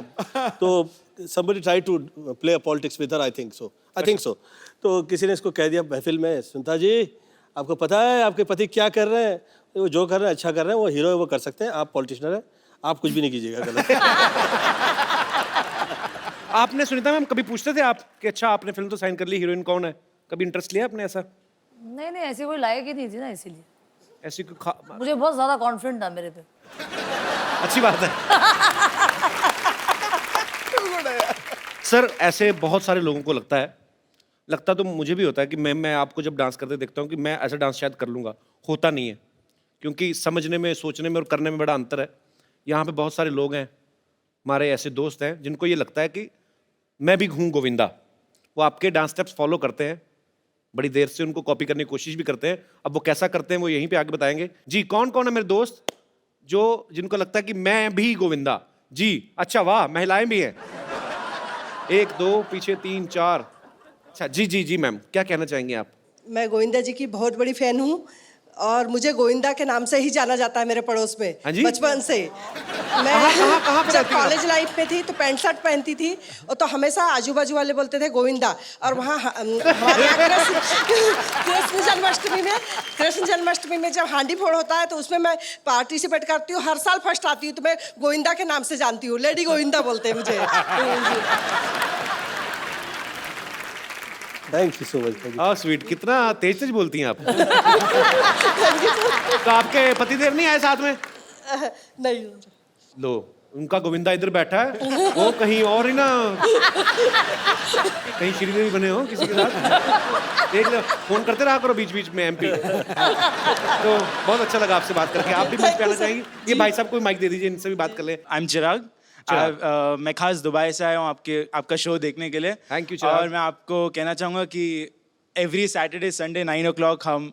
तो somebody tried to play a politics with her, I think so. तो किसी ने इसको कह दिया महफिल में, सुनीता जी आपको पता है आपके पति क्या कर रहे हैं? वो जो कर रहे हैं अच्छा कर रहे हैं, वो हीरो है वो कर सकते हैं, आप पॉलिटिशियन हैं, आप कुछ भी नहीं कीजिएगा गलत। आपने सुनीता मैम कभी पूछते थे आप कि अच्छा आपने फिल्म तो साइन कर ली, हीरोइन कौन है? कभी इंटरेस्ट लिया आपने ऐसा? नहीं नहीं, ऐसी कोई लायक ही नहीं थी ना, इसीलिए ऐसी कोई मुझे बहुत ज्यादा कॉन्फिडेंट था मेरे पे। अच्छी बात है। सर, ऐसे बहुत सारे लोगों को लगता तो मुझे भी होता है कि मैं आपको जब डांस करते देखता हूँ कि मैं ऐसा डांस शायद कर लूँगा, होता नहीं है, क्योंकि समझने में, सोचने में और करने में बड़ा अंतर है। यहाँ पे बहुत सारे लोग हैं, हमारे ऐसे दोस्त हैं जिनको ये लगता है कि मैं भी हूँ गोविंदा। वो आपके डांस स्टेप्स फॉलो करते हैं, बड़ी देर से उनको कॉपी करने की कोशिश भी करते हैं। अब वो कैसा करते हैं वो यहीं पे आके बताएंगे। जी, कौन कौन है मेरे दोस्त जो जिनको लगता है कि मैं भी गोविंदा? जी, अच्छा, वाह, महिलाएं भी हैं। 1 2 पीछे 3 4। अच्छा, जी जी जी मैम, क्या कहना चाहेंगे आप? मैं गोविंदा जी की बहुत बड़ी फैन हूँ और मुझे गोविंदा के नाम से ही जाना जाता है मेरे पड़ोस में। हाँ जी? बचपन से मैं कहाँ पे जब रहती हैं आप? कॉलेज लाइफ में थी तो पैंट शर्ट पहनती थी और तो हमेशा आजू बाजू वाले बोलते थे गोविंदा। और वहाँ हमारे यहाँ कृष्ण जन्माष्टमी में जब हांडी फोड़ होता है तो उसमें मैं पार्टिसिपेट करती हूँ, हर साल फर्स्ट आती हूँ, तो मैं गोविंदा के नाम से जानती हूँ, लेडी गोविंदा बोलते हैं मुझे। Thank you so much. Sweet, कितना तेज बोलती हैं आप। तो आपके पतिदेव नहीं आए साथ में? नहीं। लो, उनका गोविंदा इधर बैठा है, वो कहीं और ही ना, कहीं श्रीदेवी बने हो किसी के साथ। देख लो, फोन करते रहा करो बीच बीच में MP। तो बहुत अच्छा लगा आपसे बात करके। आप भी कुछ कहना चाहेंगे? ये भाई साहब को माइक दे दीजिए, इनसे भी बात कर ले। आई एम चिराग। मैं खास दुबई से आया हूँ आपका शो देखने के लिए। Thank you, चिराग। और मैं आपको कहना चाहूँगा कि एवरी सैटरडे संडे 9 o'clock हम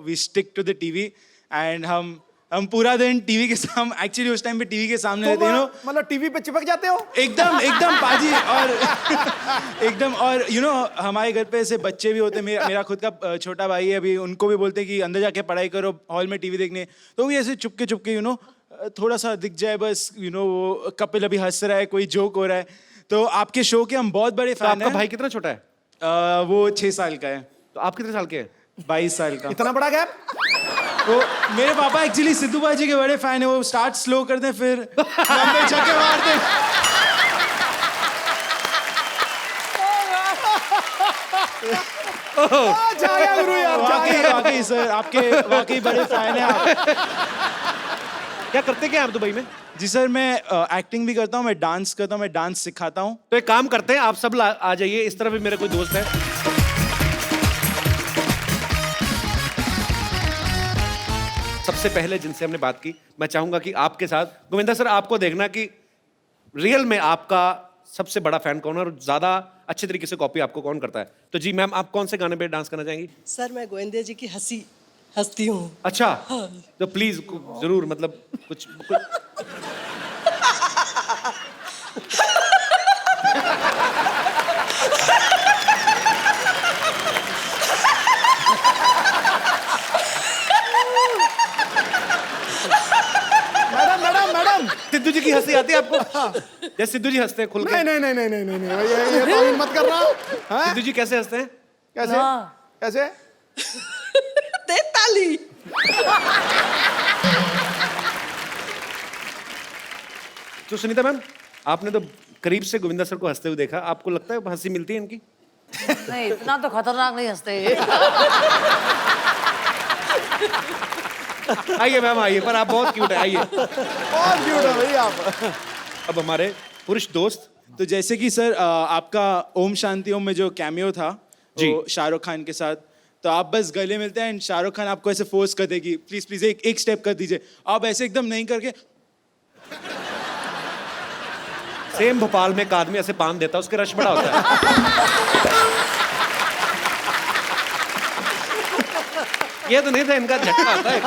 we stick to the TV and हम पूरा दिन टीवी के सामने, एक्चुअली उस टाइम पे टीवी के सामने रहते हैं, मतलब टीवी पे चिपक जाते हो? एकदम बाजी। और एकदम, और हमारे घर पे ऐसे बच्चे भी होते हैं। मेरा खुद का छोटा भाई है, अभी उनको भी बोलते हैं कि अंदर जाके पढ़ाई करो, हॉल में टीवी देखने, तो भी ऐसे चुपके थोड़ा सा दिख जाए बस, वो कपिल अभी हंस रहा है, कोई जोक हो रहा है, तो आपके शो के हम बहुत बड़े तो फैन आपका हैं। भाई कितना छोटा है? वो 6 साल का है। तो आप कितने साल के हैं? 22 साल का। इतना बड़ा गैप? तो मेरे पापा एक्चुअली सिद्धू बाजी के बड़े फैन है, वो स्टार्ट स्लो करते हैं फिर लंबे छक्के मारते हैं। जाया गुरु यार, वाकई सर, आपके वाकई बड़े फैन हैं आप। क्या करते क्या आप दुबई में? जी सर, मैं एक्टिंग भी करता हूँ, मैं डांस करता हूँ, मैं डांस सिखाता हूँ। तो एक काम करते हैं, आप सब आ जाइए, इस तरफ भी मेरे कोई दोस्त है। सबसे पहले जिनसे हमने बात की, मैं चाहूंगा कि आपके साथ गोविंदा सर, आपको देखना कि रियल में आपका सबसे बड़ा फैन कौन है और ज्यादा अच्छे तरीके से कॉपी आपको कौन करता है। तो जी मैम, आप कौन से गाने पे डांस करना चाहेंगी? सर, मैं गोविंदा जी की हंसती हूँ। अच्छा, तो प्लीज जरूर, मतलब कुछ मैडम सिद्धू जी की हंसी आती है आपको? जैसे सिद्धू जी हंसते हैं खुल के। नहीं, ये तावील मत करना। हाँ? सिद्धू जी कैसे हंसते हैं? कैसे? हाँ। कैसे? दे ताली। तो सुनीता मैम, आपने तो करीब से गोविंदा सर को हंसते हुए देखा, आपको लगता है हंसी मिलती है इनकी? नहीं, इतना तो खतरनाक नहीं हंसते ये। आइए मैम, आइए, पर आप बहुत क्यूट है, आइए। बहुत क्यूट है भाई आप। अब हमारे पुरुष दोस्त तो जैसे कि सर आपका ओम शांति ओम में जो कैमियो था जी। वो शाहरुख खान के साथ, तो आप बस गले मिलते हैं एंड शाहरुख खान आपको ऐसे फोर्स कर देगी, प्लीज प्लीज एक स्टेप कर दीजिए, आप ऐसे एकदम नहीं करके सेम भोपाल में एक आदमी ऐसे पान देता है, उसके रश बड़ा होता है। ये तो नहीं था, इनका झटका आता है।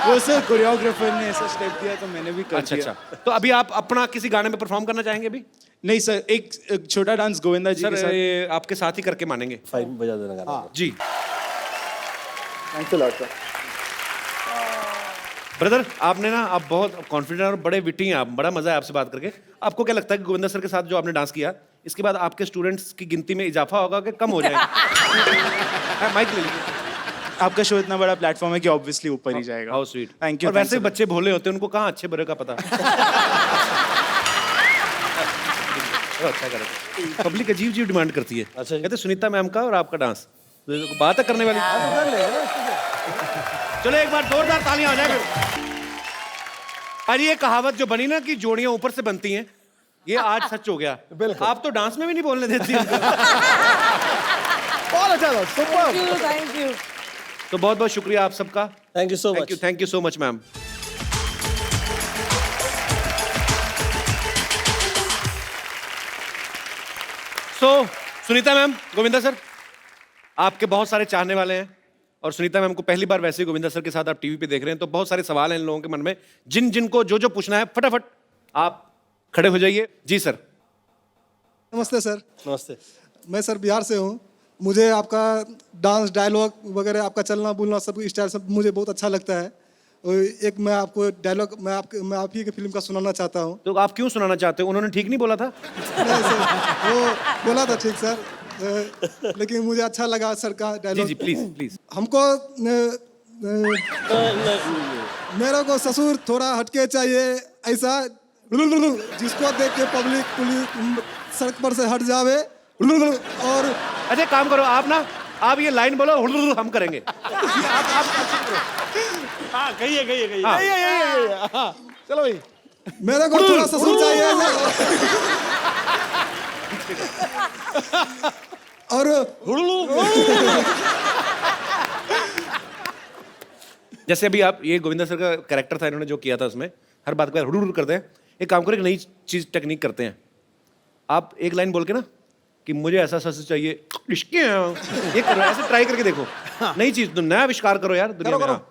वो सर कोरियोग्राफर ने ऐसा स्टेप दिया तो मैंने भी कर अच्छा दिया। अच्छा, तो अभी आप अपना किसी गाने में परफॉर्म करना चाहेंगे अभी? नहीं सर, एक छोटा डांस गोविंदा जी के सर साथ। ये आपके साथ ही करके मानेंगे। फाइन बजा देना गाना। जी thanks a lot sir. Brother, आपने ना, आप बहुत कॉन्फिडेंट और बड़े विटी हैं आप, बड़ा मजा है आपसे बात करके। आपको क्या लगता है कि गोविंदा सर के साथ जो आपने डांस किया, इसके बाद आपके स्टूडेंट्स की गिनती में इजाफा होगा कि कम हो जाएगा? माइक ले लीजिए। आपका शो इतना बड़ा प्लेटफॉर्म है कि ऑब्वियसली ऊपर ही जाएगा। How sweet. Thank you. और वैसे बच्चे भोले होते हैं, उनको कहाँ अच्छे बुरे का पता। अच्छा करे, पब्लिक अजीब अजीब डिमांड करती है। अच्छा जी। कहते सुनीता मैम का और आपका डांस, तो बात है करने वाली। चलो एक बार जोरदार तालियां हो जाए फिर। अरे ये कहावत जो बनी ना कि जोड़ियां ऊपर से बनती हैं, ये आज सच हो गया। बिल्कुल। आप तो डांस में भी नहीं बोलने देती उनको। बहुत अच्छा था, सुपर। Thank you. तो बहुत बहुत शुक्रिया आप सबका। Thank you so much. Thank you so much ma'am. So Sunita ma'am, Govinda sir, आपके बहुत सारे चाहने वाले हैं, और सुनीता मैम को पहली बार वैसे ही गोविंदा सर के साथ आप टीवी पे देख रहे हैं, तो बहुत सारे सवाल हैं इन लोगों के मन में, जिन जिनको जो जो पूछना है फटाफट आप खड़े हो जाइए। जी सर। नमस्ते सर। नमस्ते। मैं सर बिहार से हूँ। मुझे आपका डांस डायलॉग वगैरह, आपका चलना बोलना, सब स्टाइल सब मुझे बहुत अच्छा लगता है। और एक मैं आपको डायलॉग मैं आप ही की फिल्म का सुनाना चाहता हूँ। तो आप क्यों सुनाना चाहते हो? उन्होंने ठीक नहीं बोला था? नहीं सर, वो बोला था ठीक सर, लेकिन मुझे अच्छा लगा सर का जी डायलॉग। जी प्लीज प्लीज। हमको मेरे को ससुर थोड़ा हटके चाहिए, ऐसा जिसको देख के पब्लिक पुलिस सड़क पर से हट जावे। और अच्छा काम करो आप ना, आप ये लाइन बोलो, हम करेंगे। हाँ कहिए कहिए कहिए। हाँ। हाँ, चलो भाई। मेरे को थोड़ा ससुर चाहिए। और जैसे अभी आप, ये गोविंदा सर का कैरेक्टर था, इन्होंने जो किया था उसमें हर बात को हुड़ करते हैं। एक काम करो, एक नई चीज टेक्निक करते हैं। आप एक लाइन बोल के ना कि मुझे ऐसा सस चाहिए, ये करो, ऐसे ट्राई करके देखो। नई चीज, तो नया आविष्कार करो यार दुनिया में। हाँ।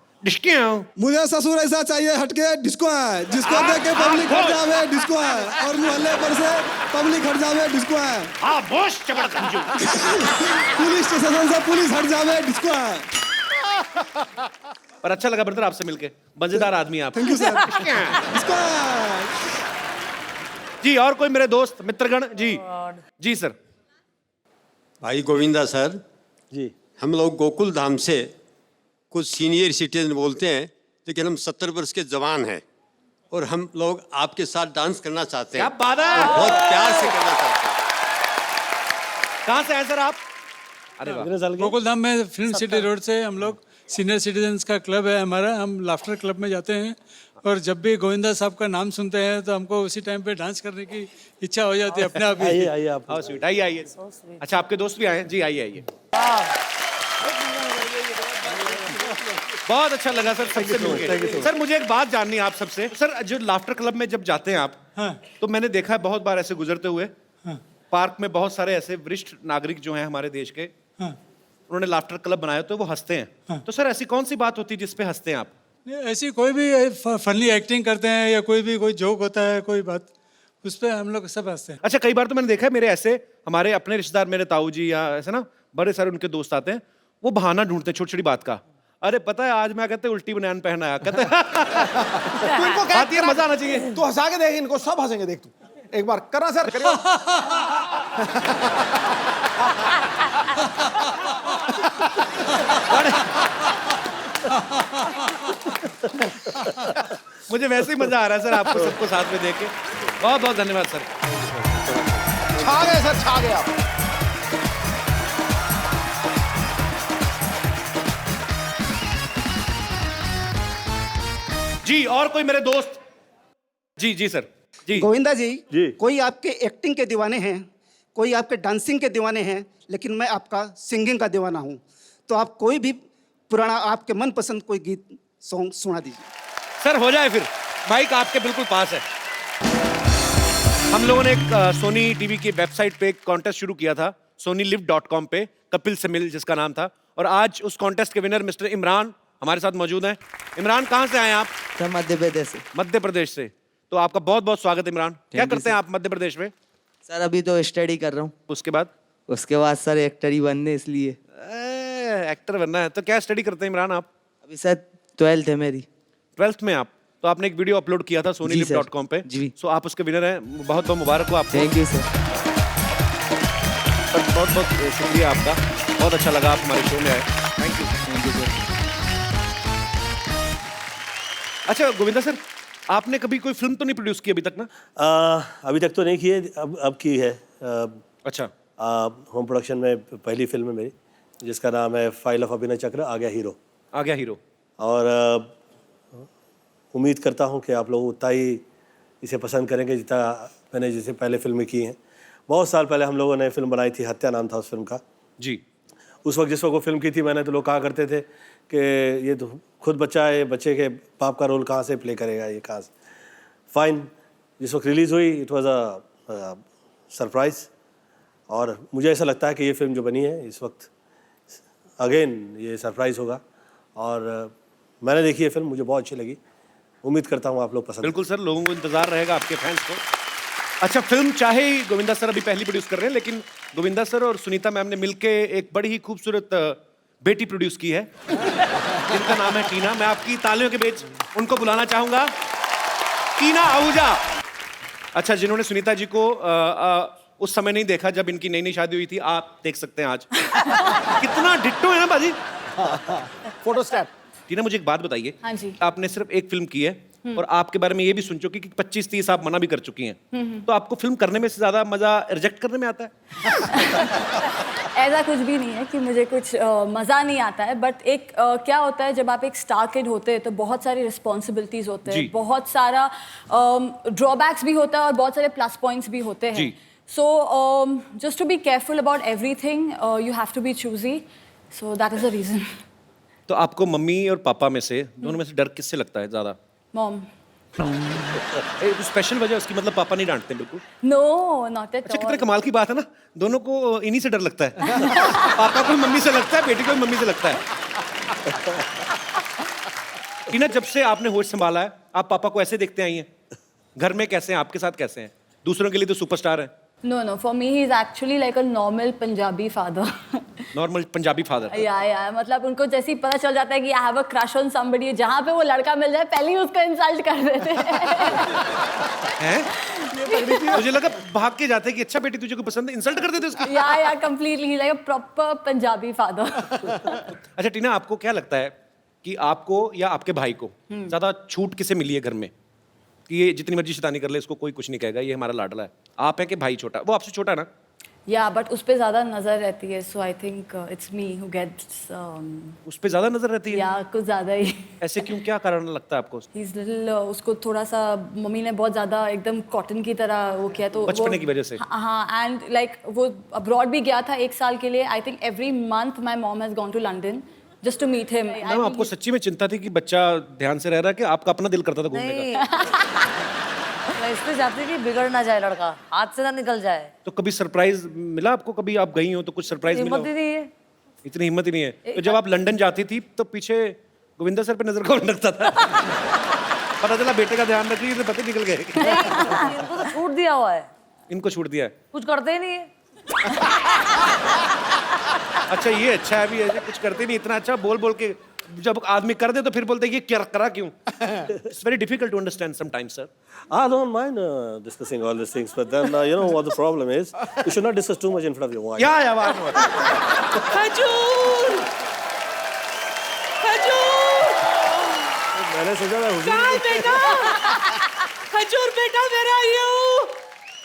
मुझे ससुर ऐसा चाहिए हटके डिस्को है, जिसको देख के पब्लिक हट जावे डिस्को है, और मोहल्ले पर से पब्लिक हट जावे डिस्को है। हाँ बोस चबड़ कंजू। पुलिस स्टेशन से पुलिस हट जावे डिस्को है। पर अच्छा लगा ब्रदर आपसे मिलके, मजेदार आदमी आप। Thank you sir. डिस्को है। जी और कोई मेरे दोस्त मित्रगण? जी जी सर। भाई गोविंदा सर जी। हम लोग गोकुल धाम से कुछ सीनियर सिटीजन बोलते हैं, लेकिन हम 70 वर्ष के जवान हैं और हम लोग आपके साथ डांस करना चाहते हैं। क्या बात है! और बहुत प्यार से करना चाहते हैं। कहाँ से हैं सर आप? अरे वाह। कितने साल के? गोकुल धाम में फिल्म सिटी रोड से हम लोग सीनियर सिटीजन्स का क्लब है हमारा, हम लाफ्टर क्लब में जाते हैं, और जब भी गोविंदा साहब का नाम सुनते हैं तो हमको उसी टाइम पे डांस करने की इच्छा हो जाती है अपने आप आइए ही। आइए आप। How sweet. आइए आइए। अच्छा आपके दोस्त भी आए हैं? जी आइए आइए। बहुत अच्छा लगा सर सबसे मिलके। सर मुझे एक बात जाननी है आप सबसे। सर जो लाफ्टर क्लब में जब जाते हैं आप, हाँ। तो मैंने देखा है बहुत बार ऐसे गुजरते हुए, हाँ। पार्क में बहुत सारे ऐसे वरिष्ठ नागरिक जो हैं हमारे देश के, हाँ। उन्होंने लाफ्टर क्लब बनाया तो वो हंसते हैं। हाँ। तो सर ऐसी कौन सी बात होती है जिसपे हंसते हैं आप? नहीं, ऐसी कोई भी फनी एक्टिंग करते हैं या कोई जोक होता है, कोई बात, उस पर हम लोग सब हंसते हैं। अच्छा कई बार तो मैंने देखा है, मेरे ऐसे हमारे अपने रिश्तेदार, मेरे ताऊ जी या ऐसे ना बड़े सारे उनके दोस्त आते हैं, वो बहाना ढूंढते हैं छोटी छोटी बात का। अरे पता है आज मैं कहते उल्टी बनियान पहना आया, कहते तू इनको बात ये मजा आना चाहिए। तू हंसा के देख, इनको सब हंसेंगे, देख तू एक बार करा सर करियो। मुझे वैसे ही मजा आ रहा है सर आपको सबको साथ में देख के। बहुत बहुत धन्यवाद सर। छा गए सर, छा गए आप। जी और कोई मेरे दोस्त? जी जी सर। जी। गोविंदा जी, जी। कोई आपके एक्टिंग के दीवाने हैं, कोई आपके डांसिंग के दीवाने हैं, लेकिन मैं आपका सिंगिंग का दीवाना हूँ। तो आप कोई भी पुराना आपके मनपसंद कोई गीत सॉन्ग सुना दीजिए। सर हो जाए फिर, माइक आपके बिल्कुल पास है। हम लोगों ने एक सोनी टीवी की वेबसाइट पे एक कॉन्टेस्ट शुरू किया था, sonilive.com पे, कपिल से मिल जिसका नाम था, और आज उस कॉन्टेस्ट के विनर मिस्टर इमरान हमारे साथ मौजूद हैं। इमरान, कहाँ से आए आप? सर मध्य प्रदेश से। मध्य प्रदेश से। तो आपका बहुत बहुत स्वागत है इमरान। क्या करते हैं आप मध्य प्रदेश में? सर अभी तो स्टडी कर रहा हूँ। उसके बाद? उसके बाद सर एक्टर ही बनने, इसलिए। एक्टर बनना है। तो क्या स्टडी करते हैं इमरान आप? अभी सर 12th है मेरी। 12th में आप? तो आपने एक वीडियो अपलोड किया था sonilive.com पे। जी। सो आप उसके विनर हैं, बहुत बहुत मुबारक हो आपको। Thank you sir. बहुत बहुत शुक्रिया आपका, बहुत अच्छा लगा आप हमारे शो में आए। Thank you sir. अच्छा गोविंदा सर, आपने कभी कोई फिल्म तो नहीं प्रोड्यूस की अभी तक ना? अभी तक तो नहीं की है, अब की है। अच्छा। होम प्रोडक्शन में पहली फिल्म है मेरी, जिसका नाम है फाइल ऑफ अभिनय चक्र, आ गया हीरो। आ गया हीरो। और उम्मीद करता हूँ कि आप लोग उतना ही इसे पसंद करेंगे जितना मैंने जिसे पहले फिल्में की हैं। बहुत साल पहले हम लोगों ने फिल्म बनाई थी, हत्या नाम था उस फिल्म का। जी। उस वक्त जिस वक्त वो फिल्म की थी मैंने, तो लोग कहा करते थे कि ये तो खुद बच्चा है, बच्चे के बाप का रोल कहाँ से प्ले करेगा, ये कहाँ से। फाइन, जिस वक्त रिलीज़ हुई इट वाज अ सरप्राइज़, और मुझे ऐसा लगता है कि ये फिल्म जो बनी है इस वक्त अगेन ये सरप्राइज़ होगा। और मैंने देखी ये फिल्म, मुझे बहुत अच्छी लगी। उम्मीद करता हूँ आप लोग पसंद। बिल्कुल सर, लोगों को इंतजार रहेगा आपके फैंस को। अच्छा, फिल्म चाहे ही गोविंदा सर अभी पहली प्रोड्यूस कर रहे हैं, लेकिन गोविंदा सर और सुनीता मैम ने मिलके एक बड़ी ही खूबसूरत बेटी प्रोड्यूस की है जिनका नाम है टीना। मैं आपकी तालियों के बीच उनको बुलाना चाहूंगा, टीना आहूजा। अच्छा, जिन्होंने सुनीता जी को उस समय नहीं देखा जब इनकी नई नई शादी हुई थी, आप देख सकते हैं आज कितना डिट्टो है ना बाजी। Photo step. टीना, मुझे एक बात बताइए। हाँ जी। आपने सिर्फ एक फिल्म की है और आपके बारे में ये भी सुन चुकी कि 25-30 आप मना भी कर चुकी हैं। तो आपको फिल्म करने में से ज्यादा मजा रिजेक्ट करने में आता है? ऐसा कुछ भी नहीं है कि मुझे कुछ मज़ा नहीं आता है, बट एक क्या होता है जब आप एक स्टार किड होते हैं तो बहुत सारी रिस्पॉन्सिबिलिटीज होते हैं, बहुत सारा ड्रॉबैक्स भी होता है और बहुत सारे प्लस पॉइंट्स भी होते हैं। So just to be careful about everything, you have to be choosy, so that is the reason. तो आपको मम्मी और पापा में से, दोनों में से डर किससे लगता है ज्यादा? मॉम। स्पेशल वजह उसकी, मतलब पापा नहीं डांटते बिल्कुल? नो, नॉट एट अच्छा, कितने कमाल की बात है ना, दोनों को इन्हीं से डर लगता है। पापा को मम्मी से लगता है, बेटी को मम्मी से लगता है। टीना, जब से आपने होश संभाला है, आप पापा को ऐसे देखते आई हैं? घर में कैसे हैं, आपके साथ कैसे हैं? दूसरों के लिए तो सुपरस्टार है। No, for me he is actually like a normal Punjabi father. Normal Punjabi father. या मतलब उनको जैसे ही पता चल जाता है कि I have a crush on somebody, जहाँ पे वो लड़का मिल जाए पहले ही उसको इंसल्ट कर देते हैं। मुझे लगा भाग के जाते हैं कि अच्छा बेटी तुझे को पसंद है, इंसल्ट कर देते उसको। या completely like a proper Punjabi father. अच्छा टीना, आपको क्या लगता है कि आपको या आपके भाई को ज्यादा छूट किसे मिली है घर में कि ये जितनी मर्जी शैतानी कर ले इसको कोई कुछ नहीं कहेगा, ये हमारा लाडला है? आप है कि भाई छोटा? वो आपसे छोटा है ना? या बट उस पे ज्यादा नजर रहती है, so I think it's me who gets उस पे ज्यादा नजर रहती है? या कुछ ज्यादा ही। ऐसे क्यों, क्या कारण लगता है आपको? ही इज लिटिल, उसको थोड़ा सा मम्मी ने बहुत ज्यादा एकदम कॉटन की तरह वो किया, तो बचपने की वजह से। हाँ, एंड लाइक वो अब्रॉड भी गया था 1 साल के लिए। I think every month my mom has gone to London just to meet him. Ma'am, आपको सच्ची में चिंता थी कि बच्चा ध्यान से रह रहा है कि आपका अपना दिल करता था घूमने का? मैं इसलिए चाहती कि बिगड़ ना जाए लड़का, हाथ से ना निकल जाए। तो कभी सरप्राइज मिला आपको? कभी आप गई हो तो कुछ सरप्राइज मिला? हिम्मत ही नहीं है। इतनी हिम्मत ही नहीं है। तो जब आप लंदन जाती थी तो पीछे गोविंदा सर पे नजर कौन रखता था? पता चला बेटे का ध्यान रख रही है तो पता निकल गए। इनको तो छूट दिया हुआ है। इनको छूट दिया है? कुछ करते ही नहीं है। अच्छा, ये अच्छा है, अभी ऐसे कुछ करते नहीं, इतना अच्छा बोल बोल के जब आदमी कर दे तो फिर बोलते हैं ये क्या करा क्यों? It's very difficult to understand sometimes, sir. I don't mind discussing all these things, but then you know what the problem is. You should not discuss too much in front of your wife. Yeah, खजूर, खजूर। मैंने सोचा था कहाँ बेटा? खजूर बेटा, मेरा आई हूँ।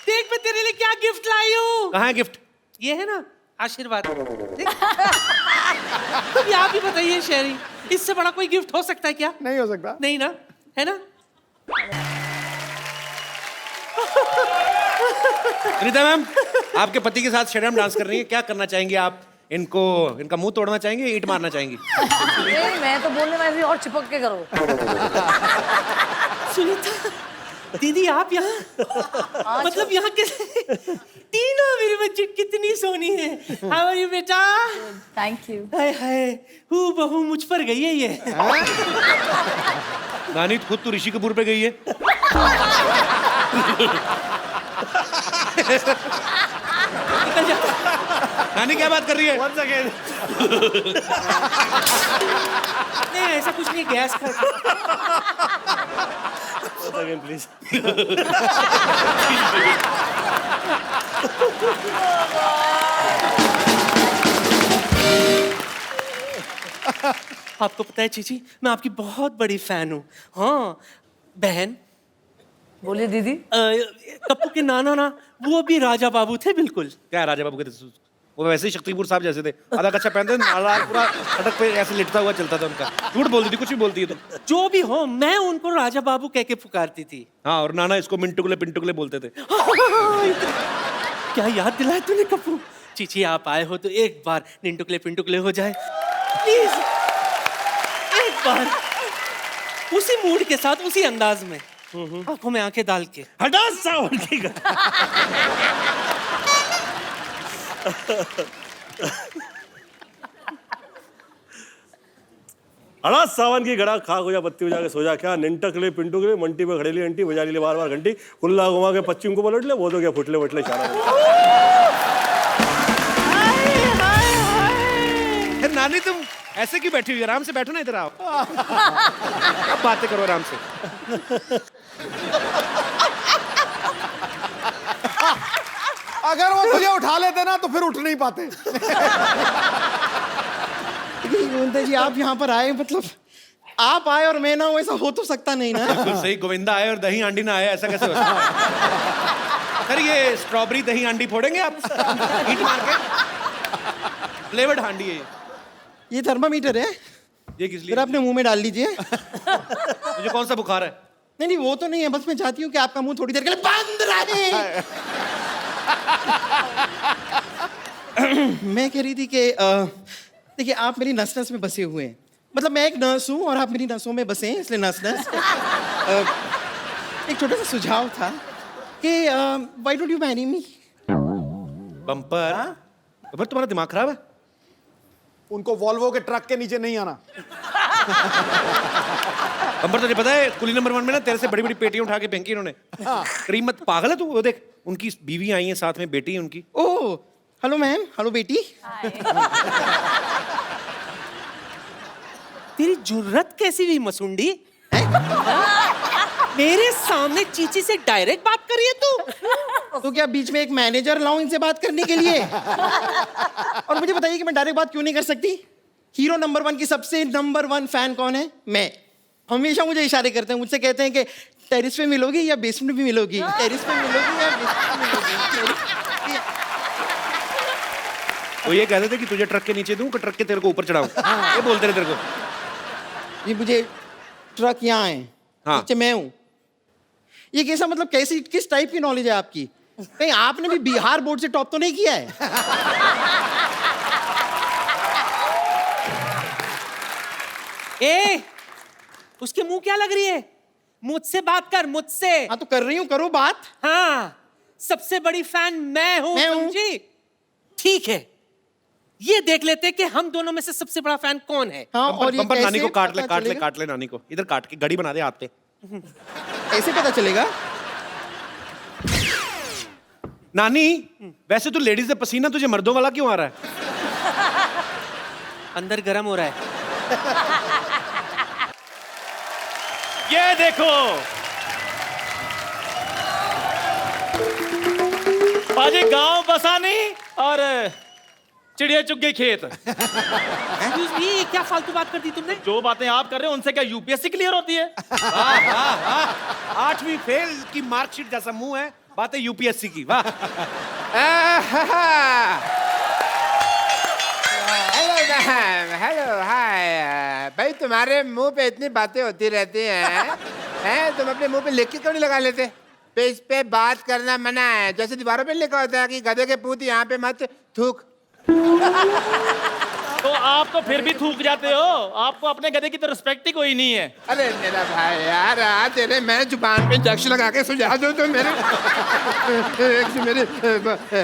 देख मैं तेरे लिए क्या गिफ्ट लाई हूँ। कहाँ है गिफ्ट? ये है ना, आशीर्वाद। तुम यहाँ भी बताइए शेरी, इससे बड़ा कोई गिफ्ट हो सकता है क्या? नहीं हो सकता। नहीं ना, है ना? सुनीता मैम, आपके पति के साथ शेरम डांस कर रही है, क्या करना चाहेंगे आप? इनको इनका मुंह तोड़ना चाहेंगे, ईंट मारना चाहेंगी? नहीं, मैं तो बोलने में ऐसे और चिपक के करो। सुनीता दीदी आप यहाँ मतलब यहाँ के तीनों मेरे बच्चे कितनी सोनी है। हाउ आर यू बेटा? Thank you. हाय हाय हूँ बहू मुझ पर गई है ये। नानी खुद तो ऋषि कपूर पे गई है। नानी क्या बात कर रही है? Once again. नहीं ऐसा कुछ नहीं, गैस का। Once again, please. आपको पता है चीची, मैं आपकी बहुत बड़ी फैन हूँ। हाँ बहन। बोलिए दीदी। कप्पू के नाना ना वो भी राजा बाबू थे बिल्कुल। क्या राजा बाबू के थे? वो वैसे ही शक्तिपुर साहब जैसे थे, आधा कच्चा पहनते थे, पूरा सड़क पे ऐसे लिटता हुआ चलता था उनका। झूठ बोलती थी, कुछ भी बोलती है तो। जो भी हो, मैं उनको राजा बाबू कह के पुकारती थी। हाँ, और नाना इसको मिंटुकले पिंटुकले बोलते थे। क्या याद दिलाया तूने कप्पू। चीची आप आए हो तो एक बार निंटुकले पिंटुकले हो जाए प्लीज, एक बार उसी मूड के साथ, उसी अंदाज में, आंखों में आंखें डाल के। हटा सावन की हड़ा सावन की घड़ा खा हो जा बत्ती बजा के सो जा, क्या निंटकले पिंटुकले मंटी पे खड़ेली अंटी बजा ली बार बार घंटी, कुल्ला घुमा के पश्चिम को पलट ले, वो तो क्या फुटले वटले चारा। नानी तुम ऐसे क्यों बैठी हुई? आराम से बैठो ना, इधर आओ। अब बातें करो आराम से। अगर वो तुझे उठा लेते ना तो फिर उठ नहीं पाते। गोविंदा जी आप यहाँ पर आए, मतलब आप आए और मैं ना हूँ, ऐसा हो तो सकता नहीं ना। बिल्कुल सही, गोविंदा आए और दही हांडी ना आए, ऐसा कैसे हो सकता है? सर ये स्ट्रॉबेरी दही हांडी फोड़ेंगे आप ईंट मार के? फ्लेवर्ड हांडी है ये थर्मामीटर है, ये किस लिए? फिर अपने मुंह में डाल लीजिए। मुझे कौन सा बुखार है? नहीं नहीं वो तो नहीं है, बस मैं चाहती हूँ कि आपका मुंह थोड़ी देर के लिए बंद रहे। मैं कह रही थी कि देखिए आप मेरी नस नस में बसे हुए हैं, मतलब मैं एक नर्स हूँ और आप मेरी नसों में बसे हैं, इसलिए नस नस। एक छोटा सा सुझाव था कि why don't you marry me? Bumper तुम्हारा दिमाग खराब है? उनको वॉल्वो के ट्रक के नीचे नहीं आना। बम्पर तुझे पता है कुली नंबर 1 में ना तेरे से बड़ी बड़ी पेटियां उठा के फेंकी इन्होंने। करीम मत, पागल है तू? वो देख उनकी बीवी आई है साथ में, बेटी है उनकी। ओह हेलो मैम, हेलो बेटी। तेरी जुर्रत कैसी हुई मसुंडी? मेरे सामने चीची से डायरेक्ट बात कर रही है तू? तो क्या बीच में एक मैनेजर लाऊं इनसे बात करने के लिए? और मुझे बताइए कि मैं डायरेक्ट बात क्यों नहीं कर सकती? हीरो नंबर 1 की सबसे नंबर 1 फैन कौन है? मैं। हमेशा मुझे इशारे करते हैं, मुझसे कहते हैं कि टेरिस पे मिलोगी या बेसमेंट में मिलोगी, टेरिस पे मिलोगी या बेसमेंट में मिलोगी। वो ये कहते थे कि तुझे ट्रक के नीचे दूं कि ट्रक के तेरे को ऊपर चढ़ाऊं, ये बोलते रहे तेरे को। ये मुझे ट्रक यहाँ है, हाँ। नीचे मैं हूँ। ये कैसा, मतलब कैसी, किस टाइप की नॉलेज है आपकी? कहीं आपने भी बिहार बोर्ड से टॉप तो नहीं किया है? ए, उसके मुंह क्या लग रही है? मुझसे बात कर, मुझसे। हाँ तो कर रही हूँ, करो बात। हाँ, सबसे बड़ी फैन मैं हूँ, मैं हूँ। समझी? ठीक है, ये देख लेते कि हम दोनों में से सबसे बड़ा फैन कौन है। हाँ, बम्पर, और ये बम्पर नानी को कैसे काट ले, पता काट ले, चलेगा? काट ले नानी को, इधर काट के घड़ी बना दे हाथ पे। ऐसे पता चलेगा? नानी वैसे तो लेडीज से पसीना तुझे मर्दों वाला क्यों आ रहा है? अंदर गर्म हो रहा है। ये देखो पाजी, गांव बसा नहीं और चिड़िया चुग गई खेत। Excuse me, क्या फालतू बात कर दी तुमने? जो बातें आप कर रहे हो उनसे क्या यूपीएससी क्लियर होती है? 8वीं फेल की मार्कशीट जैसा मुंह है, बातें यूपीएससी की। वाह। Hello ma'am, hello hi. भाई तुम्हारे मुंह पे इतनी बातें होती रहती हैं, हैं? तुम अपने मुंह पे लिख के क्यों नहीं लगा लेते? इस पे बात करना मना है। जैसे दीवारों पे लिखा होता है कि गधे के पूत यहाँ पे मत थूक। तो आप तो फिर भी थूक जाते हो, आपको अपने गधे की तो रिस्पेक्ट ही कोई नहीं है। अरे मेरा भाई यार, तेरे मैं जुबान पे इंजेक्शन लगा के सुझा दूं तो मेरे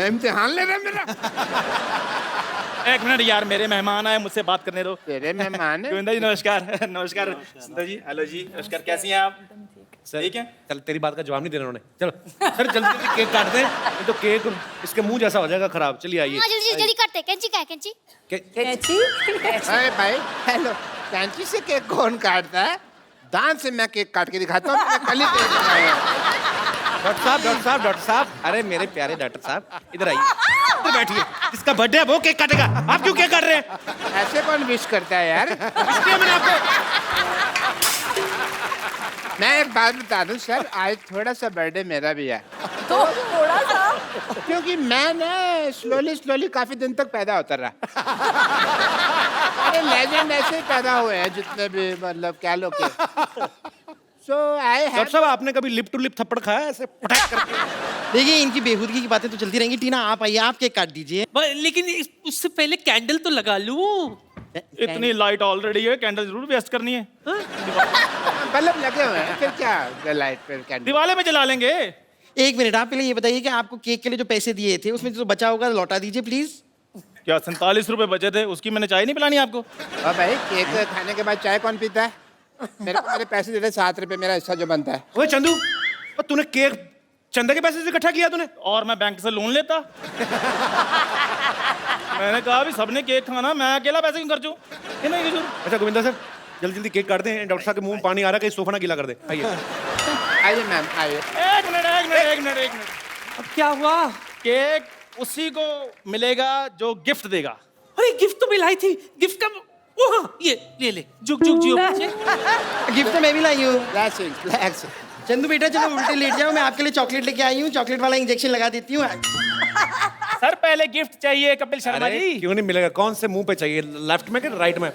इम्तिहान ले रहा है मेरा। एक मिनट यार, मेरे मेहमान आए, मुझसे बात करने दो। तेरे मेहमान है? गोविंदा जी नमस्कार। नमस्कार सुंदर जी, हेलो जी, नमस्कार, कैसी हैं आप? सर ठीक है। चल, तेरी बात का जवाब नहीं देना उन्होंने। चलो सर जल्दी जल्दी केक काट दें, नहीं तो केक इसके मुंह जैसा हो जाएगा खराब। चलिए आइए। हाँ जल्दी जल्दी काटते। कैंची का है कैंची? अरे भाई हेलो, कैंची से केक कौन काटता है? दांत से मैं केक काट के दिखाता हूँ। डॉक्टर साहब, अरे मेरे प्यारे डॉक्टर साहब, इधर आइए, इधर बैठिए। जिसका बर्थडे है वो केक काटेगा, आप क्यों केक काट रहे हैं? ऐसे कौन विश करता है यार? इसलिए मैंने आपको मैं एक बात बता दूं सर, आज थोड़ा सा बर्थडे मेरा भी है। तो थोड़ा सा क्योंकि मैं ना स्लोली काफी दिन तक पैदा होता रहा। अरे लेजेंड ऐसे ही पैदा हुए हैं जितने भी, मतलब क्या लोग के। So डॉक्टर साहब, आपने कभी लिप टू लिप थप्पड़ खाया ऐसे पटाख करके? देखिए, इनकी बेहूदगी की बातें तो चलती रहेंगी। टीना आप आइए, आप केक काट दीजिए। लेकिन उससे पहले कैंडल तो लगा लूं। इतनी लाइट ऑलरेडी है, कैंडल जरूर वेस्ट करनी है। बल्ब लगे हुए हैं, फिर क्या लाइट पे कैंडल दिवाले में जला लेंगे। एक मिनट, आप पहले ये बताइए कि आपको केक के लिए जो पैसे दिए थे उसमें जो बचा होगा लौटा दीजिए प्लीज। क्या 47 रुपए बचे थे, उसकी मैंने चाय नहीं पिलानी आपको? और भाई केक खाने के बाद चाय कौन पीता है? मेरे पैसे दे दे 7 रुपए, मेरा हिस्सा जो बनता है। ओए चंदू, और तूने केक चंदा के पैसे से इकट्ठा किया तूने? और मैं बैंक से लोन लेता। मैंने कहा भी सबने केक खाना, मैं अकेला पैसे क्यों खर्चूं? अच्छा गोविंदा सर, जल्दी जल्दी केक काट दें। डॉक्टर साहब के मुंह में पानी आ रहा है, कहीं सोफा ना गीला कर दे। आइए आइए मैम, आइए। एक मिनट। अब क्या हुआ? केक उसी को मिलेगा जो गिफ्ट देगा। अरे गिफ्ट तो मिलाई थी। गिफ्ट का हाँ, ये ले जुग जियो बच्चे। गिफ्ट तो मैं भी लाई हूँ। रिलैक्स। चंदू बेटा चलो उल्टे लेट जाओ, मैं आपके लिए चॉकलेट लेके आई हूँ। चॉकलेट वाला इंजेक्शन लगा देती हूँ। सर पहले गिफ्ट चाहिए कपिल शर्मा जी। क्यों नहीं मिलेगा? कौन से मुंह पे चाहिए, लेफ्ट में कि राइट में?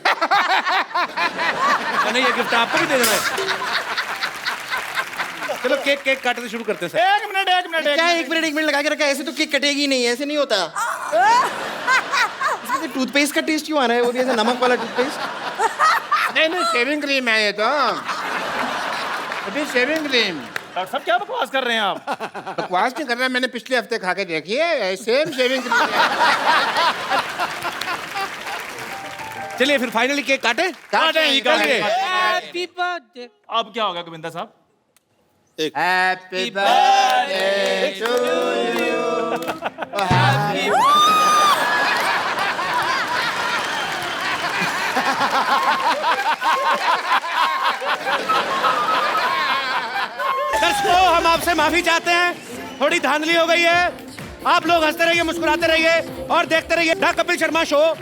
नहीं, ये गिफ्ट आपको भी दे देना है। चलो केक काटते शुरू करते हैं सर। एक मिनट क्या एक मिनट लगा के रखा है? ऐसे तो केक कटेगी नहीं, ऐसे नहीं होता। इसमें टूथपेस्ट का टेस्ट क्यों आ रहा है? वो भी ऐसे नमक वाला टूथपेस्ट। नहीं शेविंग क्रीम है ये तो। अभी शेविंग क्रीम। डॉक्टर साहब क्या बकवास कर रहे हैं आप? बकवास नहीं कर रहा, मैंने पिछले हफ्ते खा के देखी है, सेम शेविंग क्रीम है। चलिए फिर फाइनली केक काटे। Happy birthday. अब क्या होगा गोविंदा साहब? Happy birthday to you. Happy दर्शकों, हम आपसे माफी चाहते हैं, थोड़ी धांधली हो गई है। आप लोग हंसते रहिए, मुस्कुराते रहिए और देखते रहिए द कपिल शर्मा शो।